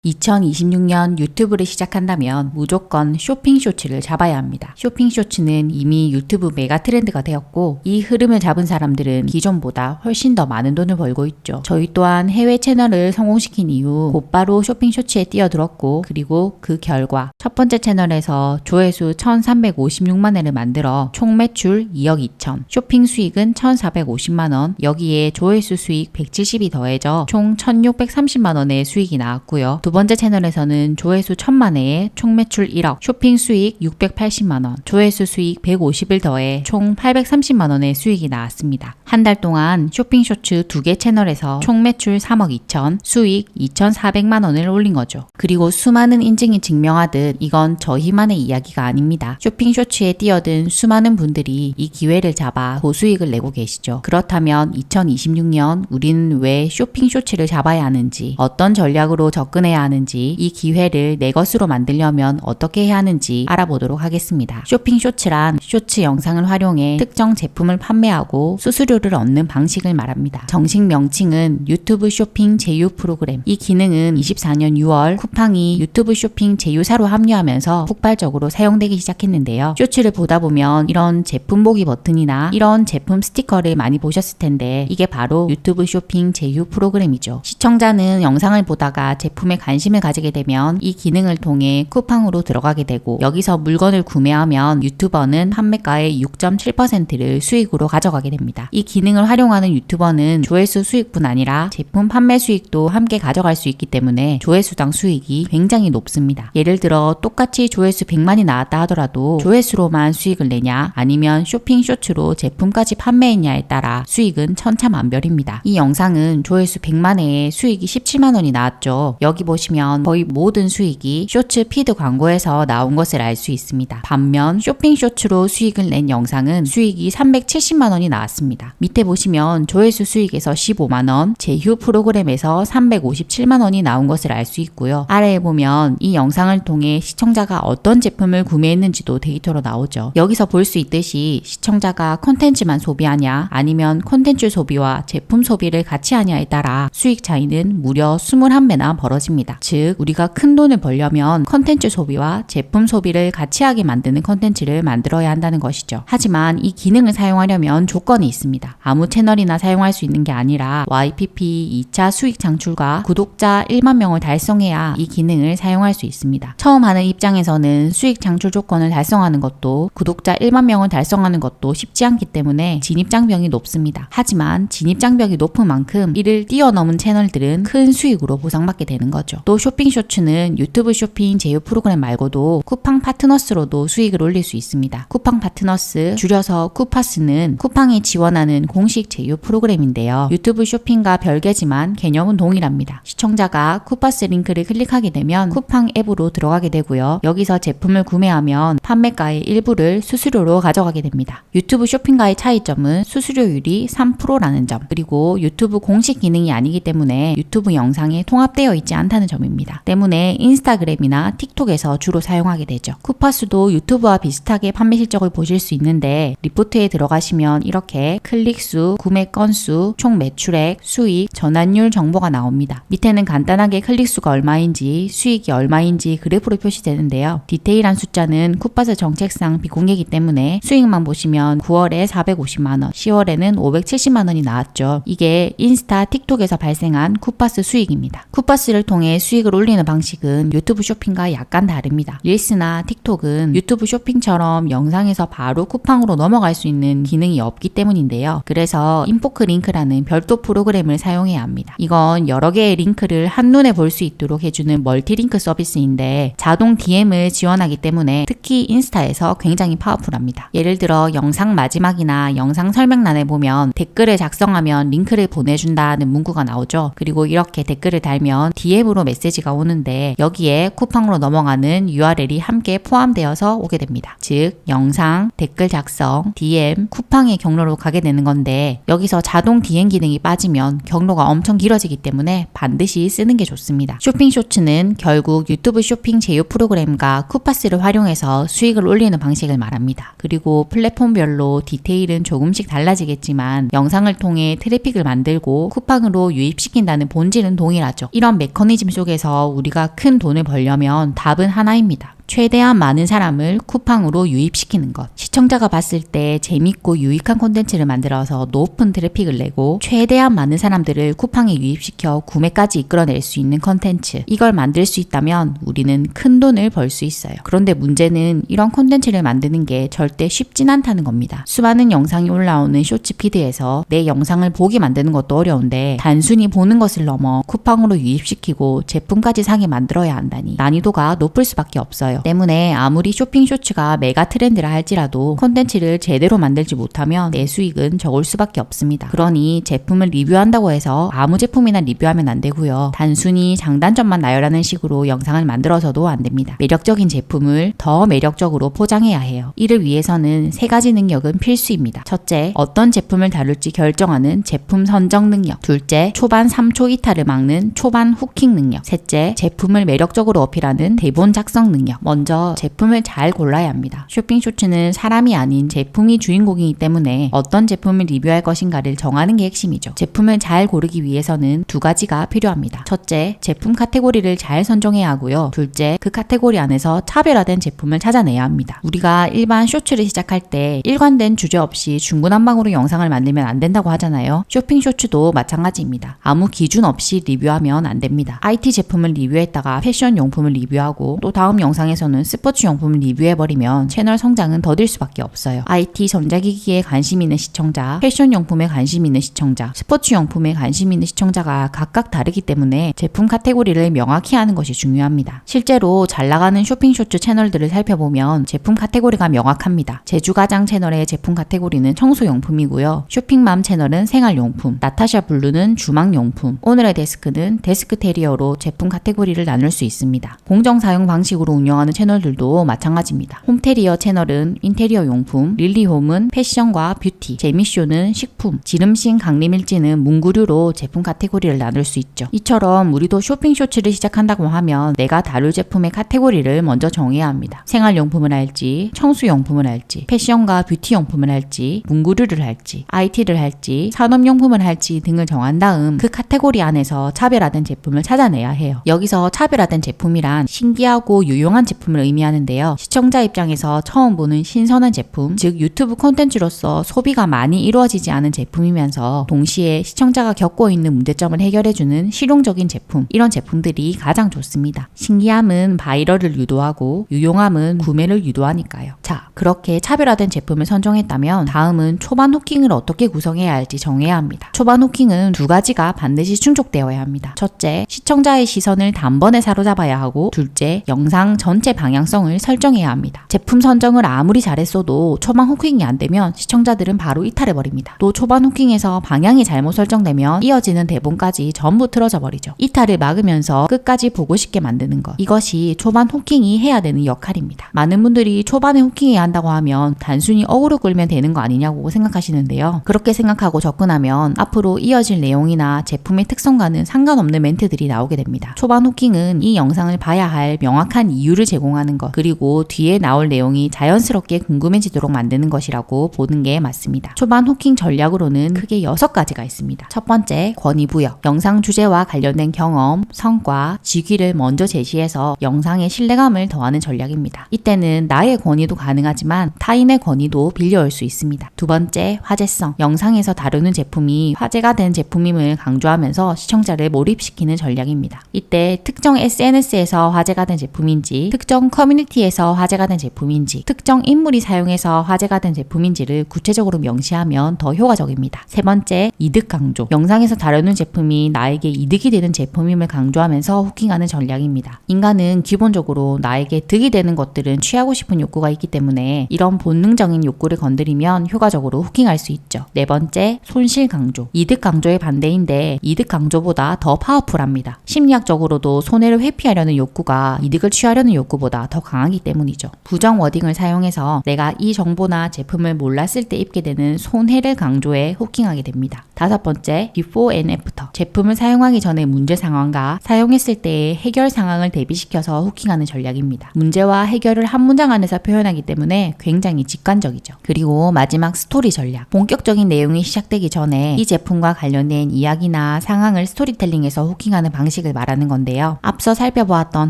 2026년 유튜브를 시작한다면 무조건 쇼핑 쇼츠를 잡아야 합니다. 쇼핑 쇼츠는 이미 유튜브 메가 트렌드가 되었고 이 흐름을 잡은 사람들은 기존보다 훨씬 더 많은 돈을 벌고 있죠. 저희 또한 해외 채널을 성공시킨 이후 곧바로 쇼핑 쇼츠에 뛰어들었고 그리고 그 결과 첫 번째 채널에서 조회수 1356만 회를 만들어 총 매출 2억 2천, 쇼핑 수익은 1450만원, 여기에 조회수 수익 170이 더해져 총 1630만 원의 수익이 나왔고요. 두 번째 채널에서는 조회수 1000만 회에 총 매출 1억, 쇼핑 수익 680만원, 조회수 수익 150을 더해 총 830만원의 수익이 나왔습니다. 한 달 동안 쇼핑 쇼츠 2개 채널에서 총 매출 3억 2천, 수익 2400만원을 올린 거죠. 그리고 수많은 인증이 증명하듯 이건 저희만의 이야기가 아닙니다. 쇼핑 쇼츠에 뛰어든 수많은 분들이 이 기회를 잡아 고수익을 내고 계시죠. 그렇다면 2026년 우리는 왜 쇼핑 쇼츠를 잡아야 하는지, 어떤 전략으로 접근해야 하는지, 이 기회를 내 것으로 만들려면 어떻게 해야 하는지 알아보도록 하겠습니다. 쇼핑 쇼츠란 쇼츠 영상을 활용해 특정 제품을 판매하고 수수료를 얻는 방식을 말합니다. 정식 명칭은 유튜브 쇼핑 제휴 프로그램. 이 기능은 24년 6월 쿠팡이 유튜브 쇼핑 제휴사로 합류하면서 폭발적으로 사용되기 시작했는데요. 쇼츠를 보다 보면 이런 제품 보기 버튼이나 이런 제품 스티커를 많이 보셨을 텐데 이게 바로 유튜브 쇼핑 제휴 프로그램이죠. 시청자는 영상을 보다가 제품에 관심을 가지게 되면 이 기능을 통해 쿠팡으로 들어가게 되고 여기서 물건을 구매하면 유튜버는 판매가의 6.7%를 수익으로 가져가게 됩니다. 이 기능을 활용하는 유튜버는 조회수 수익뿐 아니라 제품 판매 수익도 함께 가져갈 수 있기 때문에 조회수당 수익이 굉장히 높습니다. 예를 들어 똑같이 조회수 100만이 나왔다 하더라도 조회수로만 수익을 내냐 아니면 쇼핑 쇼츠로 제품까지 판매했냐에 따라 수익은 천차만별입니다. 이 영상은 조회수 100만 회에 수익이 17만 원이 나왔죠. 여기 보시면 거의 모든 수익이 쇼츠 피드 광고에서 나온 것을 알 수 있습니다. 반면 쇼핑 쇼츠로 수익을 낸 영상은 수익이 370만 원이 나왔습니다. 밑에 보시면 조회수 수익에서 15만 원, 제휴 프로그램에서 357만 원이 나온 것을 알 수 있고요. 아래에 보면 이 영상을 통해 시청자가 어떤 제품을 구매했는지도 데이터로 나오죠. 여기서 볼 수 있듯이 시청자가 콘텐츠만 소비하냐 아니면 콘텐츠 소비와 제품 소비를 같이 하냐에 따라 수익 차이는 무려 21배나 벌어집니다. 즉 우리가 큰 돈을 벌려면 콘텐츠 소비와 제품 소비를 같이 하게 만드는 콘텐츠를 만들어야 한다는 것이죠. 하지만 이 기능을 사용하려면 조건이 있습니다. 아무 채널이나 사용할 수 있는 게 아니라 YPP 2차 수익 창출과 구독자 1만 명을 달성해야 이 기능을 사용할 수 있습니다. 처음 하는 입장에서는 수익 창출 조건을 달성하는 것도 구독자 1만 명을 달성하는 것도 쉽지 않기 때문에 진입장벽이 높습니다. 하지만 진입장벽이 높은 만큼 이를 뛰어넘은 채널들은 큰 수익으로 보상받게 되는 거죠. 또 쇼핑 쇼츠는 유튜브 쇼핑 제휴 프로그램 말고도 쿠팡 파트너스로도 수익을 올릴 수 있습니다. 쿠팡 파트너스, 줄여서 쿠파스는 쿠팡이 지원하는 공식 제휴 프로그램인데요. 유튜브 쇼핑과 별개지만 개념은 동일합니다. 시청자가 쿠파스 링크를 클릭하게 되면 쿠팡 앱으로 들어가게 되고요. 여기서 제품을 구매하면 판매가의 일부를 수수료로 가져가게 됩니다. 유튜브 쇼핑과의 차이점은 수수료율이 3%라는 점, 그리고 유튜브 공식 기능이 아니기 때문에 유튜브 영상에 통합되어 있지 않다는 점입니다. 때문에 인스타그램이나 틱톡에서 주로 사용하게 되죠. 쿠파스도 유튜브와 비슷하게 판매 실적을 보실 수 있는데 리포트에 들어가시면 이렇게 클릭수, 구매 건수, 총 매출액, 수익, 전환율 정보가 나옵니다. 밑에는 간단하게 클릭수가 얼마인지, 수익이 얼마인지 그래프로 표시되는데요. 디테일한 숫자는 쿠파스 정책상 비공개이기 때문에 수익만 보시면 9월에 450만원, 10월에는 570만원이 나왔죠. 이게 인스타, 틱톡에서 발생한 쿠파스 수익입니다. 쿠파스를 통해 수익을 올리는 방식은 유튜브 쇼핑과 약간 다릅니다. 릴스나 틱톡은 유튜브 쇼핑처럼 영상에서 바로 쿠팡으로 넘어갈 수 있는 기능이 없기 때문인데요. 그래서 인포크 링크라는 별도 프로그램을 사용해야 합니다. 이건 여러 개의 링크를 한눈에 볼 수 있도록 해주는 멀티링크 서비스인데 자동 DM을 지원하기 때문에 특히 인스타에서 굉장히 파워풀합니다. 예를 들어 영상 마지막이나 영상 설명란에 보면 댓글을 작성하면 링크를 보내준다는 문구가 나오죠. 그리고 이렇게 댓글을 달면 DM으로 메시지가 오는데 여기에 쿠팡으로 넘어가는 URL이 함께 포함되어서 오게 됩니다. 즉 영상, 댓글 작성, DM, 쿠팡의 경로로 가게 되는 건데 여기서 자동 DM 기능이 빠지면 경로가 엄청 길어지기 때문에 반드시 쓰는 게 좋습니다. 쇼핑 쇼츠는 결국 유튜브 쇼핑 제휴 프로그램과 쿠파스를 활용해서 수익을 올리는 방식을 말합니다. 그리고 플랫폼별로 디테일은 조금씩 달라지겠지만 영상을 통해 트래픽을 만들고 쿠팡으로 유입시킨다는 본질은 동일하죠. 이런 메커니즘을 자존심 속에서 우리가 큰 돈을 벌려면 답은 하나입니다. 최대한 많은 사람을 쿠팡으로 유입시키는 것. 시청자가 봤을 때 재밌고 유익한 콘텐츠를 만들어서 높은 트래픽을 내고 최대한 많은 사람들을 쿠팡에 유입시켜 구매까지 이끌어낼 수 있는 콘텐츠. 이걸 만들 수 있다면 우리는 큰 돈을 벌 수 있어요. 그런데 문제는 이런 콘텐츠를 만드는 게 절대 쉽진 않다는 겁니다. 수많은 영상이 올라오는 쇼츠 피드에서 내 영상을 보게 만드는 것도 어려운데 단순히 보는 것을 넘어 쿠팡으로 유입시키고 제품까지 사게 만들어야 한다니 난이도가 높을 수밖에 없어요. 때문에 아무리 쇼핑 쇼츠가 메가 트렌드라 할지라도 콘텐츠를 제대로 만들지 못하면 내 수익은 적을 수밖에 없습니다. 그러니 제품을 리뷰한다고 해서 아무 제품이나 리뷰하면 안 되고요. 단순히 장단점만 나열하는 식으로 영상을 만들어서도 안 됩니다. 매력적인 제품을 더 매력적으로 포장해야 해요. 이를 위해서는 3가지 능력은 필수입니다. 첫째, 어떤 제품을 다룰지 결정하는 제품 선정 능력. 둘째, 초반 3초 이탈을 막는 초반 후킹 능력. 셋째, 제품을 매력적으로 어필하는 대본 작성 능력. 먼저 제품을 잘 골라야 합니다. 쇼핑 쇼츠는 사람이 아닌 제품이 주인공이기 때문에 어떤 제품을 리뷰할 것인가를 정하는 게 핵심이죠. 제품을 잘 고르기 위해서는 2가지가 필요합니다. 첫째, 제품 카테고리를 잘 선정해야 하고요. 둘째, 그 카테고리 안에서 차별화된 제품을 찾아내야 합니다. 우리가 일반 쇼츠를 시작할 때 일관된 주제 없이 중구난방으로 영상을 만들면 안 된다고 하잖아요. 쇼핑 쇼츠도 마찬가지입니다. 아무 기준 없이 리뷰하면 안 됩니다. IT 제품을 리뷰했다가 패션 용품을 리뷰하고 또 다음 영상에서는 스포츠 용품을 리뷰해버리면 채널 성장은 더딜 수밖에 없어요. IT 전자기기에 관심 있는 시청자, 패션 용품에 관심 있는 시청자, 스포츠 용품에 관심 있는 시청자가 각각 다르기 때문에 제품 카테고리를 명확히 하는 것이 중요합니다. 실제로 잘 나가는 쇼핑 쇼츠 채널들을 살펴보면 제품 카테고리가 명확합니다. 제주가장 채널의 제품 카테고리는 청소용품이고요. 쇼핑맘 채널은 생활용품, 나타샤 블루는 주방용품, 오늘의 데스크는 데스크테리어로 제품 카테고리를 나눌 수 있습니다. 공정 사용 방식으로 운영하는 채널들도 마찬가지입니다. 홈테리어 채널은 인테리어 용품, 릴리홈은 패션과 뷰티, 재미쇼는 식품, 지름신 강림일지는 문구류로 제품 카테고리를 나눌 수 있죠. 이처럼 우리도 쇼핑 쇼츠를 시작한다고 하면 내가 다룰 제품의 카테고리를 먼저 정해야 합니다. 생활용품을 할지, 청소용품을 할지, 패션과 뷰티용품을 할지, 문구류를 할지, IT를 할지, 산업용품을 할지 등을 정한 다음 그 카테고리 안에서 차별화된 제품을 찾아내야 해요. 여기서 차별화된 제품이란 신기하고 유용한 제품을 의미하는데요. 시청자 입장에서 처음 보는 신선한 제품, 즉 유튜브 콘텐츠로서 소비가 많이 이루어지지 않은 제품이면서 동시에 시청자가 겪고 있는 문제점을 해결해주는 실용적인 제품, 이런 제품들이 가장 좋습니다. 신기함은 바이럴을 유도하고 유용함은 구매를 유도하니까요. 자, 그렇게 차별화된 제품을 선정했다면 다음은 초반 후킹을 어떻게 구성해야 할지 정해야 합니다. 초반 후킹은 2가지가 반드시 충족되어야 합니다. 첫째, 시청자의 시선을 단번에 사로잡아야 하고 둘째, 영상 전체 방향성을 설정해야 합니다. 제품 선정을 아무리 잘했어도 초반 후킹이 안 되면 시청자들은 바로 이탈해버립니다. 또 초반 후킹에서 방향이 잘못 설정되면 이어지는 대본까지 전부 틀어져 버리죠. 이탈을 막으면서 끝까지 보고 싶게 만드는 것. 이것이 초반 후킹이 해야 되는 역할입니다. 많은 분들이 초반에 후킹해야 한다고 하면 단순히 어그로 끌면 되는 거 아니냐고 생각하시는데요. 그렇게 생각하고 접근하면 앞으로 이어질 내용이나 제품의 특성과는 상관없는 멘트들이 나오게 됩니다. 초반 후킹은 이 영상을 봐야 할 명확한 이유를 제공하는 것, 그리고 뒤에 나올 내용이 자연스럽게 궁금해지도록 만드는 것이라고 보는 게 맞습니다. 초반 후킹 전략으로는 크게 6가지가 있습니다. 첫 번째, 권위부여. 영상 주제와 관련된 경험, 성과, 직위를 먼저 제시해서 영상의 신뢰감을 더하는 전략입니다. 이때는 나의 권위도 가능하지만 타인의 권위도 빌려올 수 있습니다. 두 번째, 화제성. 영상에서 다루는 제품이 화제가 된 제품임을 강조하면서 시청자를 몰입시키는 전략입니다. 이때 특정 SNS에서 화제가 된 제품인지, 특정 커뮤니티에서 화제가 된 제품인지, 특정 인물이 사용해서 화제가 된 제품인지를 구체적으로 명시하면 더 효과적입니다. 세 번째, 이득 강조. 영상에서 다루는 제품이 나에게 이득이 되는 제품임을 강조하면서 후킹하는 전략입니다. 인간은 기본적으로 나에게 득이 되는 것들은 취하고 싶은 욕구가 있기 때문에 이런 본능적인 욕구를 건드리면 효과적으로 후킹할 수 있죠. 네 번째, 손실 강조. 이득 강조의 반대인데 이득 강조보다 더 파워풀합니다. 심리학적으로도 손해를 회피하려는 욕구가 이득을 취하려는 욕구 욕구보다 더 강하기 때문이죠. 부정 워딩을 사용해서 내가 이 정보나 제품을 몰랐을 때 입게 되는 손해를 강조해 후킹하게 됩니다. 5번째, before and after. 제품을 사용하기 전의 문제 상황과 사용했을 때의 해결 상황을 대비시켜서 후킹하는 전략입니다. 문제와 해결을 한 문장 안에서 표현하기 때문에 굉장히 직관적이죠. 그리고 마지막 스토리 전략. 본격적인 내용이 시작되기 전에 이 제품과 관련된 이야기나 상황을 스토리텔링해서 후킹하는 방식을 말하는 건데요. 앞서 살펴보았던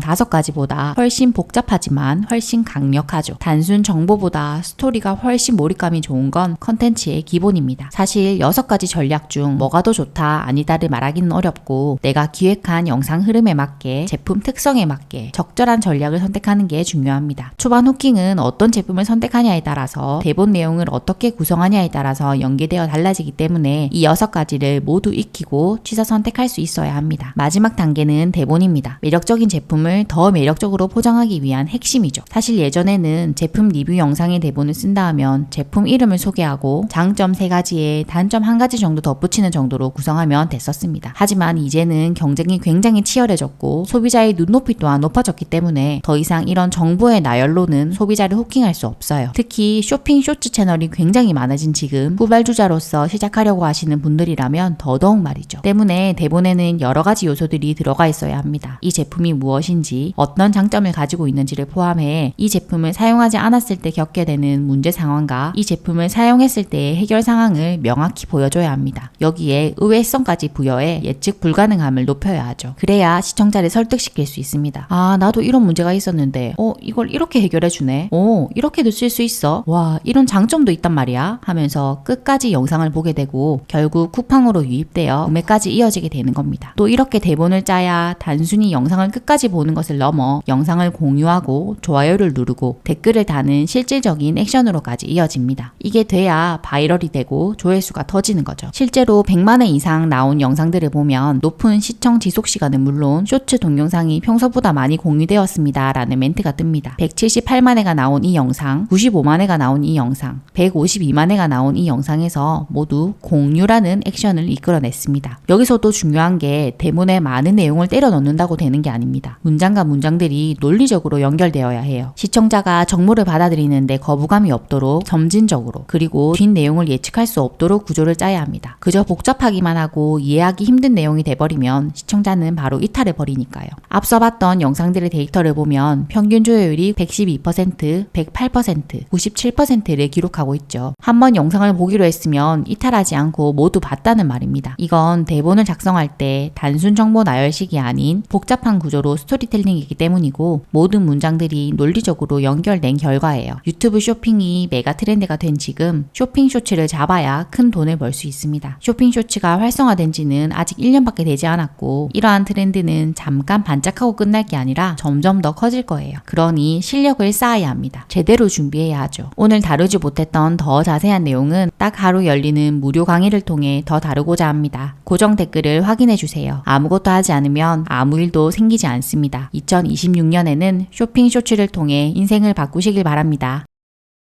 5가지보다 훨씬 복잡하지만 훨씬 강력하죠. 단순 정보보다 스토리가 훨씬 몰입감이 좋은 건 컨텐츠의 기본입니다. 사실 6가지 전략 중 뭐가 더 좋다 아니다를 말하기는 어렵고 내가 기획한 영상 흐름에 맞게 제품 특성에 맞게 적절한 전략을 선택하는 게 중요합니다. 초반 후킹은 어떤 제품을 선택하냐에 따라서 대본 내용을 어떻게 구성하냐에 따라서 연계되어 달라지기 때문에 이 6가지를 모두 익히고 취사 선택할 수 있어야 합니다. 마지막 단계는 대본입니다. 매력적인 제품을 더 매력적으로 포장하기 위한 핵심이죠. 사실 예전에는 제품 리뷰 영상의 대본을 쓴다 하면 제품 이름을 소개하고 장점 3가지에 단점 1가지 정도 덧붙이는 정도로 구성하면 됐었습니다. 하지만 이제는 경쟁이 굉장히 치열해졌고 소비자의 눈높이 또한 높아졌기 때문에 더 이상 이런 정보의 나열로는 소비자를 후킹할 수 없어요. 특히 쇼핑 쇼츠 채널이 굉장히 많아진 지금 후발주자로서 시작하려고 하시는 분들이라면 더더욱 말이죠. 때문에 대본에는 여러 가지 요소들이 들어가 있어야 합니다. 이 제품이 무엇인지, 어떤 장점을 가지고 있는지를 포함해 이 제품을 사용하지 않았을 때 겪게 되는 문제 상황과 이 제품을 사용했을 때의 해결 상황을 명확히 보여줘야 합니다. 여기에 의외성까지 부여해 예측 불가능함을 높여야 하죠. 그래야 시청자를 설득시킬 수 있습니다. 아, 나도 이런 문제가 있었는데 이걸 이렇게 해결해주네. 이렇게도 쓸 수 있어. 와, 이런 장점도 있단 말이야 하면서 끝까지 영상을 보게 되고 결국 쿠팡으로 유입되어 구매까지 이어지게 되는 겁니다. 또 이렇게 대본을 짜야 단순히 영상을 끝까지 보는 것을 넘어 영상을 공유하고 좋아요를 누르고 댓글을 다는 실질적인 액션으로까지 이어집니다. 이게 돼야 바이럴이 되고 조회수가 터지는 거죠. 실제로 100만 회 이상 나온 영상들을 보면 높은 시청 지속 시간은 물론 쇼츠 동영상이 평소보다 많이 공유되었습니다 라는 멘트가 뜹니다. 178만 회가 나온 이 영상, 95만 회가 나온 이 영상, 152만 회가 나온 이 영상에서 모두 공유라는 액션을 이끌어냈습니다. 여기서도 중요한 게 대본에 많은 내용을 때려 넣는다고 되는 게 아닙니다. 문장과 문장들이 논리적으로 연결되어야 해요. 시청자가 정보를 받아들이는데 거부감이 없도록 점진적으로 그리고 뒷 내용을 예측할 수 없도록 구조를 짜야 합니다. 그저 복잡하기만 하고 이해하기 힘든 내용이 돼버리면 시청자는 바로 이탈해버리니까요. 앞서 봤던 영상들의 데이터를 보면 평균 조회율이 112%, 108%, 97%를 기록하고 있죠. 한번 영상을 보기로 했으면 이탈하지 않고 모두 봤다는 말입니다. 이건 대본을 작성할 때 단순 정보 나열식이 아닌 복잡한 구조로 스토리텔링이기 때문이고 모든 문장들이 논리적으로 연결된 결과예요. 유튜브 쇼핑이 메가 트렌드가 된 지금 쇼핑 쇼츠를 잡아야 큰 돈을 벌 수 있습니다. 쇼핑 쇼츠가 활성화된 지는 아직 1년밖에 되지 않았고 이러한 트렌드는 잠깐 반짝하고 끝날 게 아니라 점점 더 커질 거예요. 그러니 실력을 쌓아야 합니다. 제대로 준비해야 하죠. 오늘 다루지 못했던 더 자세한 내용은 딱 하루 열리는 무료 강의를 통해 더 다루고자 합니다. 고정 댓글을 확인해 주세요. 아무것도 하지 않으면 아무 일도 생기지 않습니다. 2026년에는 쇼핑 쇼츠를 통해 인생을 바꾸시길 바랍니다.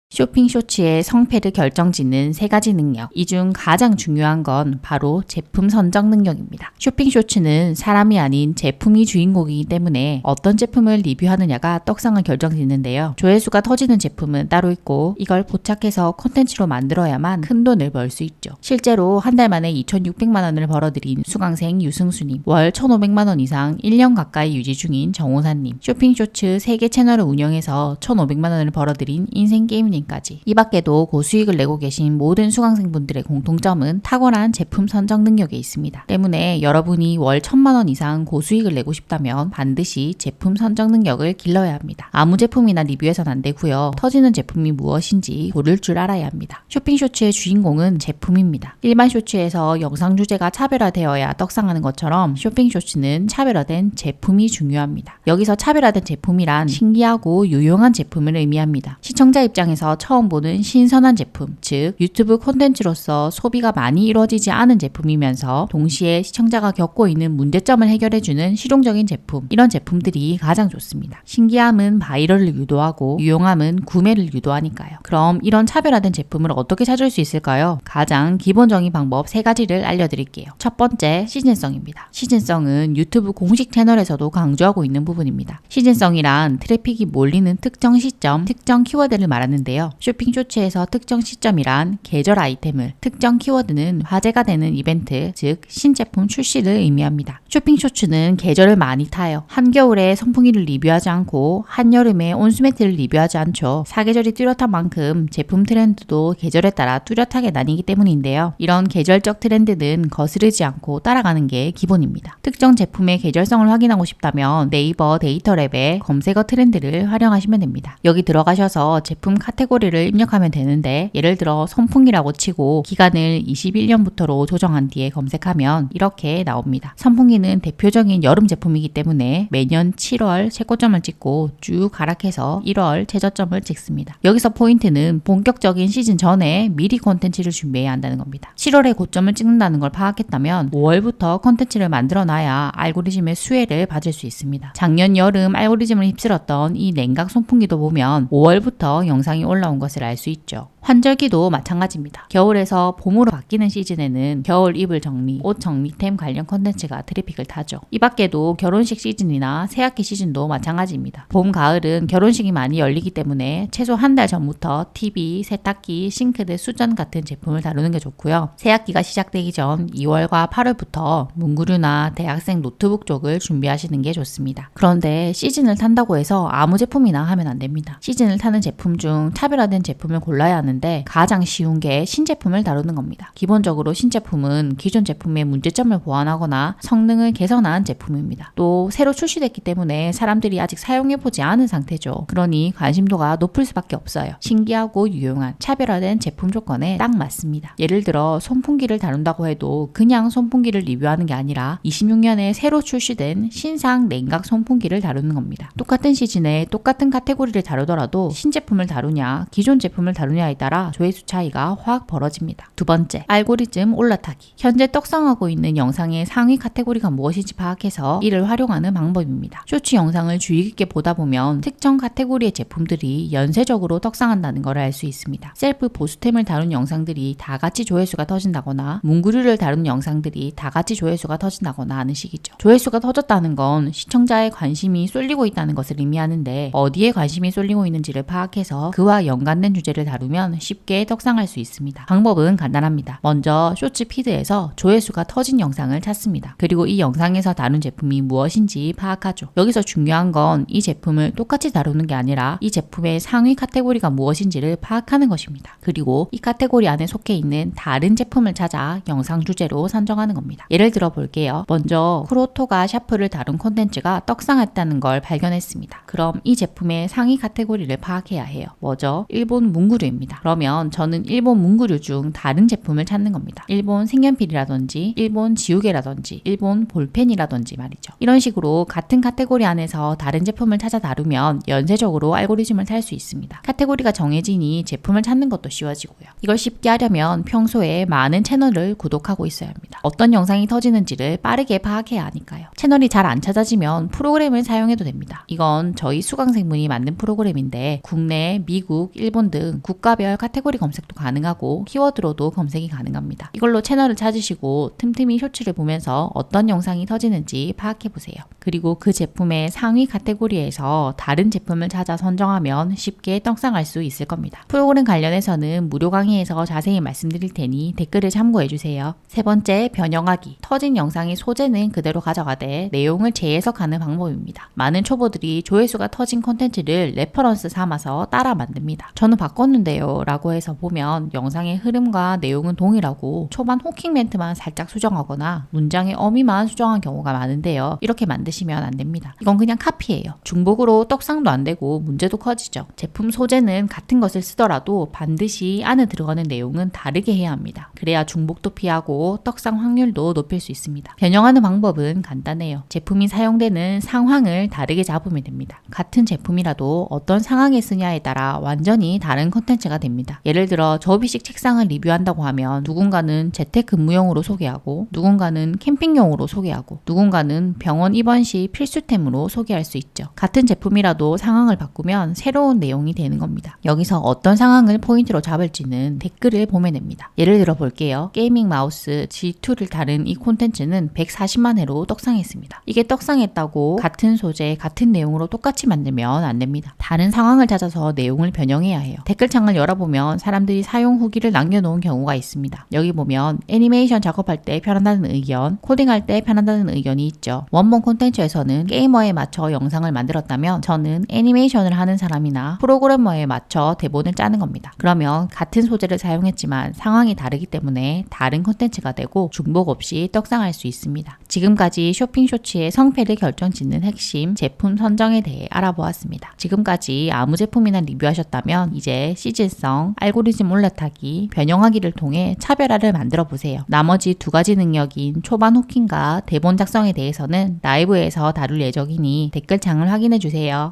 쇼핑 쇼츠의 성패를 결정짓는 3가지 능력. 이 중 가장 중요한 건 바로 제품 선정 능력입니다. 쇼핑 쇼츠는 사람이 아닌 제품이 주인공이기 때문에 어떤 제품을 리뷰하느냐가 떡상을 결정짓는데요. 조회수가 터지는 제품은 따로 있고 이걸 포착해서 콘텐츠로 만들어야만 큰 돈을 벌 수 있죠. 실제로 한 달 만에 2,600만 원을 벌어들인 수강생 유승수님, 월 1,500만 원 이상 1년 가까이 유지 중인 정호사님, 쇼핑 쇼츠 3개 채널을 운영해서 1,500만 원을 벌어들인 인생게임님 까지. 이 밖에도 고수익을 내고 계신 모든 수강생분들의 공통점은 탁월한 제품 선정 능력에 있습니다. 때문에 여러분이 월 1,000만 원 이상 고수익을 내고 싶다면 반드시 제품 선정 능력을 길러야 합니다. 아무 제품이나 리뷰해서는 안 되고요. 터지는 제품이 무엇인지 고를 줄 알아야 합니다. 쇼핑 쇼츠의 주인공은 제품입니다. 일반 쇼츠에서 영상 주제가 차별화되어야 떡상하는 것처럼 쇼핑 쇼츠는 차별화된 제품이 중요합니다. 여기서 차별화된 제품이란 신기하고 유용한 제품을 의미합니다. 시청자 입장에서 시장에서 처음 보는 신선한 제품, 즉 유튜브 콘텐츠로서 소비가 많이 이루어지지 않은 제품이면서 동시에 시청자가 겪고 있는 문제점을 해결해주는 실용적인 제품, 이런 제품들이 가장 좋습니다. 신기함은 바이럴을 유도하고 유용함은 구매를 유도하니까요. 그럼 이런 차별화된 제품을 어떻게 찾을 수 있을까요? 가장 기본적인 방법 3가지를 알려드릴게요. 첫 번째, 시즌성입니다. 시즌성은 유튜브 공식 채널에서도 강조하고 있는 부분입니다. 시즌성이란 트래픽이 몰리는 특정 시점, 특정 키워드를 말하는데요. 쇼핑 쇼츠에서 특정 시점이란 계절 아이템을, 특정 키워드는 화제가 되는 이벤트, 즉 신제품 출시를 의미합니다. 쇼핑 쇼츠는 계절을 많이 타요. 한겨울에 선풍기를 리뷰하지 않고 한여름에 온수매트를 리뷰하지 않죠. 사계절이 뚜렷한 만큼 제품 트렌드도 계절에 따라 뚜렷하게 나뉘기 때문인데요. 이런 계절적 트렌드는 거스르지 않고 따라가는 게 기본입니다. 특정 제품의 계절성을 확인하고 싶다면 네이버 데이터랩의 검색어 트렌드를 활용하시면 됩니다. 여기 들어가셔서 제품 카테고리를 입력하면 되는데, 예를 들어 선풍기라고 치고 기간을 21년부터로 조정한 뒤에 검색하면 이렇게 나옵니다. 선풍기는 대표적인 여름 제품이기 때문에 매년 7월 최고점을 찍고 쭉 하락해서 1월 최저점을 찍습니다. 여기서 포인트는 본격적인 시즌 전에 미리 콘텐츠를 준비해야 한다는 겁니다. 7월에 고점을 찍는다는 걸 파악했다면 5월부터 콘텐츠를 만들어놔야 알고리즘의 수혜를 받을 수 있습니다. 작년 여름 알고리즘을 휩쓸었던 이 냉각 선풍기도 보면 5월부터 영상이 올라온 것을 알 수 있죠. 환절기도 마찬가지입니다. 겨울에서 봄으로 바뀌는 시즌에는 겨울 이불 정리, 옷 정리템 관련 콘텐츠가 트래픽을 타죠. 이 밖에도 결혼식 시즌이나 새학기 시즌도 마찬가지입니다. 봄, 가을은 결혼식이 많이 열리기 때문에 최소 한 달 전부터 TV, 세탁기, 싱크대, 수전 같은 제품을 다루는 게 좋고요. 새학기가 시작되기 전 2월과 8월부터 문구류나 대학생 노트북 쪽을 준비하시는 게 좋습니다. 그런데 시즌을 탄다고 해서 아무 제품이나 하면 안 됩니다. 시즌을 타는 제품 중 차별화된 제품을 골라야 하는데 가장 쉬운 게 신제품을 다루는 겁니다. 기본적으로 신제품은 기존 제품의 문제점을 보완하거나 성능을 개선한 제품입니다. 또 새로 출시됐기 때문에 사람들이 아직 사용해보지 않은 상태죠. 그러니 관심도가 높을 수밖에 없어요. 신기하고 유용한 차별화된 제품 조건에 딱 맞습니다. 예를 들어 선풍기를 다룬다고 해도 그냥 선풍기를 리뷰하는 게 아니라 26년에 새로 출시된 신상 냉각 선풍기를 다루는 겁니다. 똑같은 시즌에 똑같은 카테고리를 다루더라도 신제품을 다루냐 기존 제품을 다루냐에 따라 조회수 차이가 확 벌어집니다. 두 번째, 알고리즘 올라타기. 현재 떡상하고 있는 영상의 상위 카테고리가 무엇인지 파악해서 이를 활용하는 방법입니다. 쇼츠 영상을 주의 깊게 보다 보면 특정 카테고리의 제품들이 연쇄적으로 떡상한다는 걸 알 수 있습니다. 셀프 보수템을 다룬 영상들이 다 같이 조회수가 터진다거나 문구류를 다룬 영상들이 다 같이 조회수가 터진다거나 하는 식이죠. 조회수가 터졌다는 건 시청자의 관심이 쏠리고 있다는 것을 의미하는데, 어디에 관심이 쏠리고 있는지를 파악해서 그와 연관된 주제를 다루면 쉽게 떡상할 수 있습니다. 방법은 간단합니다. 먼저 쇼츠 피드에서 조회수가 터진 영상을 찾습니다. 그리고 이 영상에서 다룬 제품이 무엇인지 파악하죠. 여기서 중요한 건 이 제품을 똑같이 다루는 게 아니라 이 제품의 상위 카테고리가 무엇인지를 파악하는 것입니다. 그리고 이 카테고리 안에 속해 있는 다른 제품을 찾아 영상 주제로 선정하는 겁니다. 예를 들어 볼게요. 먼저 쿠로토가 샤프를 다룬 콘텐츠가 떡상했다는 걸 발견했습니다. 그럼 이 제품의 상위 카테고리를 파악해야 해요. 뭐죠? 일본 문구류입니다. 그러면 저는 일본 문구류 중 다른 제품을 찾는 겁니다. 일본 색연필이라든지 일본 지우개라든지 일본 볼펜이라든지 말이죠. 이런 식으로 같은 카테고리 안에서 다른 제품을 찾아 다루면 연쇄적으로 알고리즘을 탈 수 있습니다. 카테고리가 정해지니 제품을 찾는 것도 쉬워지고요. 이걸 쉽게 하려면 평소에 많은 채널을 구독하고 있어야 합니다. 어떤 영상이 터지는지를 빠르게 파악해야 하니까요. 채널이 잘 안 찾아지면 프로그램을 사용해도 됩니다. 이건 저희 수강생분이 만든 프로그램인데 국내, 미국, 일본 등 국가별 카테고리 검색도 가능하고 키워드로도 검색이 가능합니다. 이걸로 채널을 찾으시고 틈틈이 쇼츠를 보면서 어떤 영상이 터지는지 파악해보세요. 그리고 그 제품의 상위 카테고리에서 다른 제품을 찾아 선정하면 쉽게 떡상할 수 있을 겁니다. 프로그램 관련해서는 무료 강의에서 자세히 말씀드릴 테니 댓글을 참고해주세요. 세 번째, 변형하기. 터진 영상의 소재는 그대로 가져가되 내용을 재해석하는 방법입니다. 많은 초보들이 조회수가 터진 콘텐츠를 레퍼런스 삼아서 따라 만듭니다. 저는 바꿨는데요 라고 해서 보면 영상의 흐름과 내용은 동일하고 초반 호킹 멘트만 살짝 수정하거나 문장의 어미만 수정한 경우가 많은데요. 이렇게 만드시면 안 됩니다. 이건 그냥 카피예요. 중복으로 떡상도 안 되고 문제도 커지죠. 제품 소재는 같은 것을 쓰더라도 반드시 안에 들어가는 내용은 다르게 해야 합니다. 그래야 중복도 피하고 떡상 확률도 높일 수 있습니다. 변형하는 방법은 간단해요. 제품이 사용되는 상황을 다르게 잡으면 됩니다. 같은 제품이라도 어떤 상황에 쓰냐에 따라 완전히 다른 컨텐츠가 됩니다. 예를 들어 접이식 책상을 리뷰한다고 하면 누군가는 재택근무용으로 소개하고 누군가는 캠핑용으로 소개하고 누군가는 병원 입원 시 필수템으로 소개할 수 있죠. 같은 제품이라도 상황을 바꾸면 새로운 내용이 되는 겁니다. 여기서 어떤 상황을 포인트로 잡을지는 댓글을 보면 됩니다. 예를 들어 볼게요. 게이밍 마우스 G2를 다룬 이 콘텐츠는 140만 회로 떡상했습니다. 이게 떡상했다고 같은 소재, 같은 내용으로 똑같이 만들면 안 됩니다. 다른 상황을 찾아서 내용을 변형해야 해요. 댓글창을 열어보면 사람들이 사용 후기를 남겨놓은 경우가 있습니다. 여기 보면 애니메이션 작업할 때 편하다는 의견, 코딩할 때 편하다는 의견이 있죠. 원본 콘텐츠에서는 게이머에 맞춰 영상을 만들었다면 저는 애니메이션을 하는 사람이나 프로그래머에 맞춰 대본을 짜는 겁니다. 그러면 같은 소재를 사용했지만 상황이 다르기 때문에 다른 콘텐츠가 되고 중복 없이 떡상할 수 있습니다. 지금까지 쇼핑 쇼츠의 성패를 결정짓는 핵심 제품 선정에 대해 알아보았습니다. 지금까지 아무 제품이나 리뷰하셨다면 이제 시즌성, 알고리즘 올라타기, 변형하기를 통해 차별화를 만들어 보세요. 나머지 두 가지 능력인 초반 후킹과 대본 작성에 대해서는 라이브에서 다룰 예정이니 댓글창을 확인해 주세요.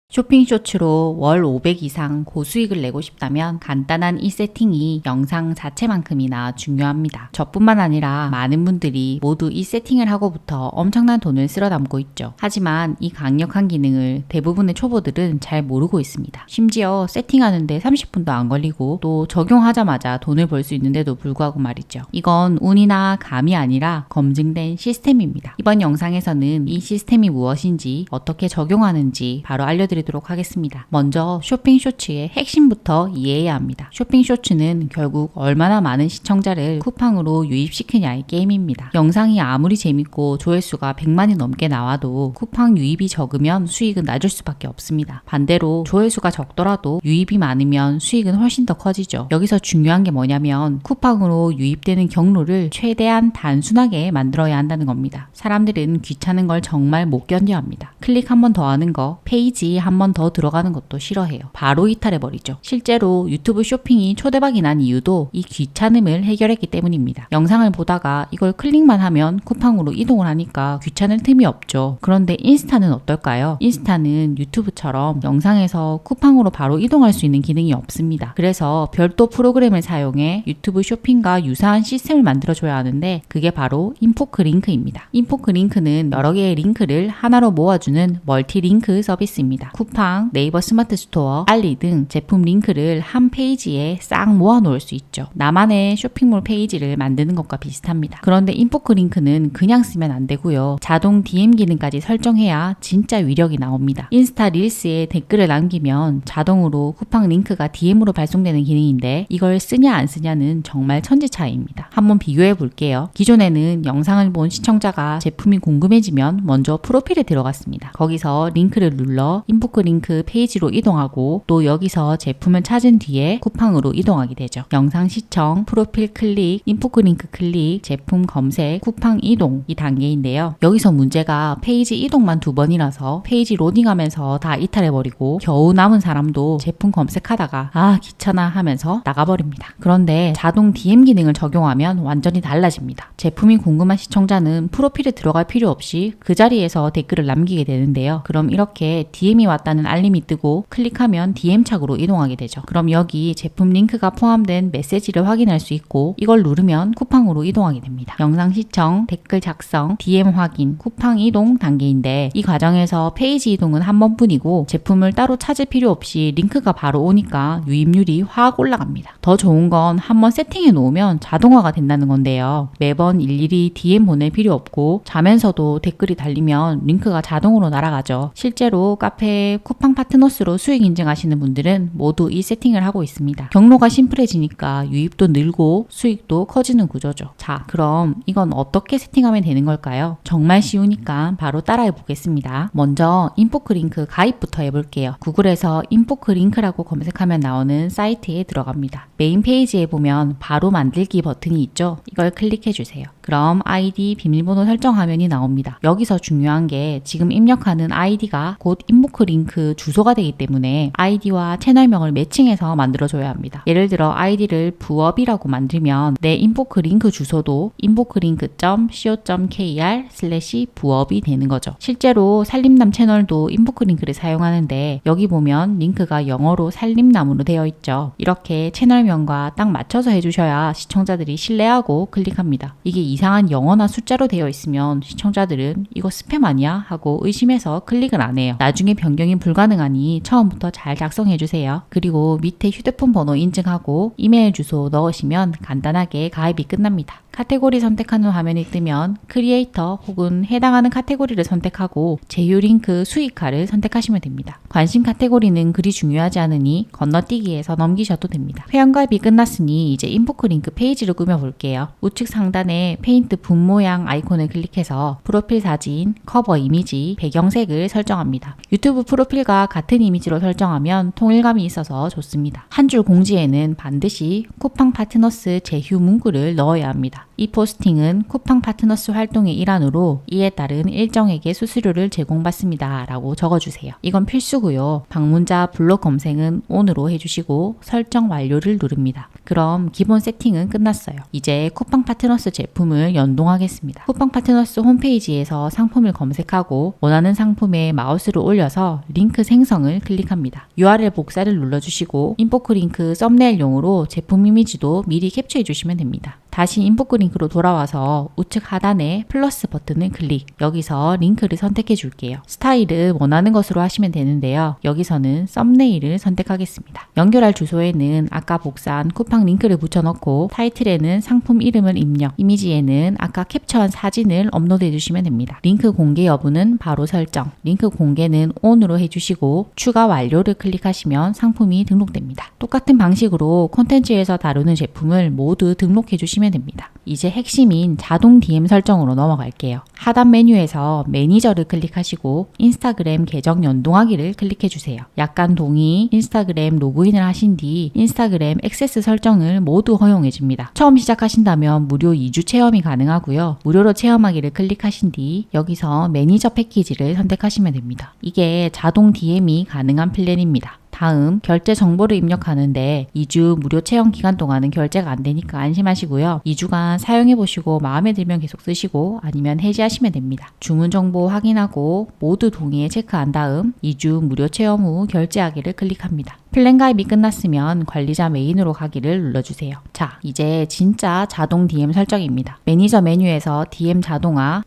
쇼핑 쇼츠로 월 500 이상 고수익을 내고 싶다면 간단한 이 세팅이 영상 자체만큼이나 중요합니다. 저뿐만 아니라 많은 분들이 모두 이 세팅을 하고부터 엄청난 돈을 쓸어 담고 있죠. 하지만 이 강력한 기능을 대부분의 초보들은 잘 모르고 있습니다. 심지어 세팅하는데 30분도 안 걸리고 또 적용하자마자 돈을 벌 수 있는데도 불구하고 말이죠. 이건 운이나 감이 아니라 검증된 시스템입니다. 이번 영상에서는 이 시스템이 무엇인지 어떻게 적용하는지 바로 알려드리도록 하겠습니다. 먼저 쇼핑 쇼츠의 핵심부터 이해해야 합니다. 쇼핑 쇼츠는 결국 얼마나 많은 시청자를 쿠팡으로 유입시키냐의 게임입니다. 영상이 아무리 재밌고 조회수가 100만이 넘게 나와도 쿠팡 유입이 적으면 수익은 낮을 수밖에 없습니다. 반대로 조회수가 적더라도 유입이 많으면 수익은 훨씬 더 커지죠. 여기서 중요한 게 뭐냐면 쿠팡으로 유입되는 경로를 최대한 단순하게 만들어야 한다는 겁니다. 사람들은 귀찮은 걸 정말 못 견뎌합니다. 클릭 한 번 더 하는 거, 페이지 한 번 더 들어가는 것도 싫어해요. 바로 이탈해버리죠. 실제로 유튜브 쇼핑이 초대박이 난 이유도 이 귀찮음을 해결했기 때문입니다. 영상을 보다가 이걸 클릭만 하면 쿠팡으로 이동을 하니까 귀찮을 틈이 없죠. 그런데 인스타는 어떨까요? 인스타는 유튜브처럼 영상에서 쿠팡으로 바로 이동할 수 있는 기능이 없습니다. 그래서 별도 프로그램을 사용해 유튜브 쇼핑과 유사한 시스템을 만들어줘야 하는데 그게 바로 인포크 링크입니다. 인포크 링크는 여러 개의 링크를 하나로 모아주는 멀티 링크 서비스입니다. 쿠팡, 네이버 스마트 스토어, 알리 등 제품 링크를 한 페이지에 싹 모아 놓을 수 있죠. 나만의 쇼핑몰 페이지를 만드는 것과 비슷합니다. 그런데 인포크 링크는 그냥 쓰면 안 되고요. 자동 DM 기능까지 설정해야 진짜 위력이 나옵니다. 인스타 릴스에 댓글을 남기면 자동으로 쿠팡 링크가 DM으로 발송되는 기능인데 이걸 쓰냐 안 쓰냐는 정말 천지 차이입니다. 한번 비교해 볼게요. 기존에는 영상을 본 시청자가 제품이 궁금해지면 먼저 프로필에 들어갔습니다. 거기서 링크를 눌러 인포크 링크 페이지로 이동하고 또 여기서 제품을 찾은 뒤에 쿠팡으로 이동하게 되죠. 영상 시청, 프로필 클릭, 인포크 링크 클릭, 제품 검색, 쿠팡 이동 이 단계인데요. 여기서 문제가 페이지 이동만 2번이라서 페이지 로딩하면서 다 이탈해버리고 겨우 남은 사람도 제품 검색하다가 아 귀찮아 하면서 나가버립니다. 그런데 자동 DM 기능을 적용하면 완전히 달라집니다. 제품이 궁금한 시청자는 프로필에 들어갈 필요 없이 그 자리에서 댓글을 남기게 되는데요. 그럼 이렇게 DM이 왔다는 알림이 뜨고 클릭하면 DM 창으로 이동하게 되죠. 그럼 여기 제품 링크가 포함된 메시지를 확인할 수 있고 이걸 누르면 쿠팡으로 이동하게 됩니다. 영상 시청, 댓글 작성, DM 확인, 쿠팡 이동 단계인데 이 과정에서 페이지 이동은 한 번뿐이고 제품을 따로 찾을 필요 없이 링크가 바로 오니까 유입률이 확 올라갑니다. 더 좋은 건 한번 세팅해 놓으면 자동화가 된다는 건데요. 매번 일일이 DM 보낼 필요 없고 자면서도 댓글이 달리면 링크가 자동으로 날아가죠. 실제로 카페 쿠팡 파트너스로 수익 인증하시는 분들은 모두 이 세팅을 하고 있습니다. 경로가 심플해지니까 유입도 늘고 수익도 커지는 구조죠. 자, 그럼 이건 어떻게 세팅하면 되는 걸까요? 정말 쉬우니까 바로 따라해 보겠습니다. 먼저 인포크 링크 가입부터 해볼게요. 구글에서 인포크 링크라고 검색하면 나오는 사이트에 들어갑니다. 메인 페이지에 보면 바로 만들기 버튼이 있죠. 이걸 클릭해 주세요. 그럼 아이디, 비밀번호 설정 화면이 나옵니다. 여기서 중요한 게 지금 입력하는 아이디가 곧 인포크 링크 주소가 되기 때문에 아이디와 채널명을 매칭해서 만들어줘야 합니다. 예를 들어 아이디를 부업이라고 만들면 내 인포크 링크 주소도 infoklink.co.kr/부업이 되는 거죠. 실제로 살림남 채널도 인포크 링크를 사용하는데 여기 보면 링크가 영어로 살림남으로 되어 있죠. 이렇게 채널명과 딱 맞춰서 해주셔야 시청자들이 신뢰하고 클릭합니다. 이게 이상한 영어나 숫자로 되어 있으면 시청자들은 이거 스팸 아니야? 하고 의심해서 클릭을 안 해요. 나중에 변경이 불가능하니 처음부터 잘 작성해주세요. 그리고 밑에 휴대폰 번호 인증하고 이메일 주소 넣으시면 간단하게 가입이 끝납니다. 카테고리 선택하는 화면이 뜨면 크리에이터 혹은 해당하는 카테고리를 선택하고 제휴 링크 수익화를 선택하시면 됩니다. 관심 카테고리는 그리 중요하지 않으니 건너뛰기해서 넘기셔도 됩니다. 회원가입이 끝났으니 이제 인포크 링크 페이지를 꾸며볼게요. 우측 상단에 페인트 분 모양 아이콘을 클릭해서 프로필 사진, 커버 이미지, 배경색을 설정합니다. 유튜브 프로필과 같은 이미지로 설정하면 통일감이 있어서 좋습니다. 한 줄 공지에는 반드시 쿠팡 파트너스 제휴 문구를 넣어야 합니다. 이 포스팅은 쿠팡 파트너스 활동의 일환으로 이에 따른 일정에게 수수료를 제공받습니다 라고 적어주세요. 이건 필수고요. 방문자 블록 검색은 ON으로 해주시고 설정 완료를 누릅니다. 그럼 기본 세팅은 끝났어요. 이제 쿠팡 파트너스 제품을 연동하겠습니다. 쿠팡 파트너스 홈페이지에서 상품을 검색하고 원하는 상품에 마우스를 올려서 링크 생성을 클릭합니다. URL 복사를 눌러주시고 인포크 링크 썸네일용으로 제품 이미지도 미리 캡처해 주시면 됩니다. 다시 인포크 링크로 돌아와서 우측 하단에 플러스 버튼을 클릭. 여기서 링크를 선택해 줄게요. 스타일을 원하는 것으로 하시면 되는데요. 여기서는 썸네일을 선택하겠습니다. 연결할 주소에는 아까 복사한 쿠팡 링크를 붙여넣고 타이틀에는 상품 이름을 입력, 이미지에는 아까 캡처한 사진을 업로드해 주시면 됩니다. 링크 공개 여부는 바로 설정, 링크 공개는 ON으로 해주시고 추가 완료를 클릭하시면 상품이 등록됩니다. 똑같은 방식으로 콘텐츠에서 다루는 제품을 모두 등록해 주시면 됩니다. 이제 핵심인 자동 DM 설정으로 넘어갈게요. 하단 메뉴에서 매니저를 클릭하시고 인스타그램 계정 연동하기를 클릭해 주세요. 약관 동의, 인스타그램 로그인을 하신 뒤 인스타그램 액세스 설정을 모두 허용해 줍니다. 처음 시작하신다면 무료 2주 체험이 가능하고요. 무료로 체험하기를 클릭하신 뒤 여기서 매니저 패키지를 선택하시면 됩니다. 이게 자동 DM이 가능한 플랜입니다. 다음 결제 정보를 입력하는데 2주 무료 체험 기간 동안은 결제가 안 되니까 안심하시고요. 2주간 사용해보시고 마음에 들면 계속 쓰시고 아니면 해지하시면 됩니다. 주문 정보 확인하고 모두 동의에 체크한 다음 2주 무료 체험 후 결제하기를 클릭합니다. 플랜 가입이 끝났으면 관리자 메인으로 가기를 눌러주세요. 자, 이제 진짜 자동 DM 설정입니다. 매니저 메뉴에서 DM 자동화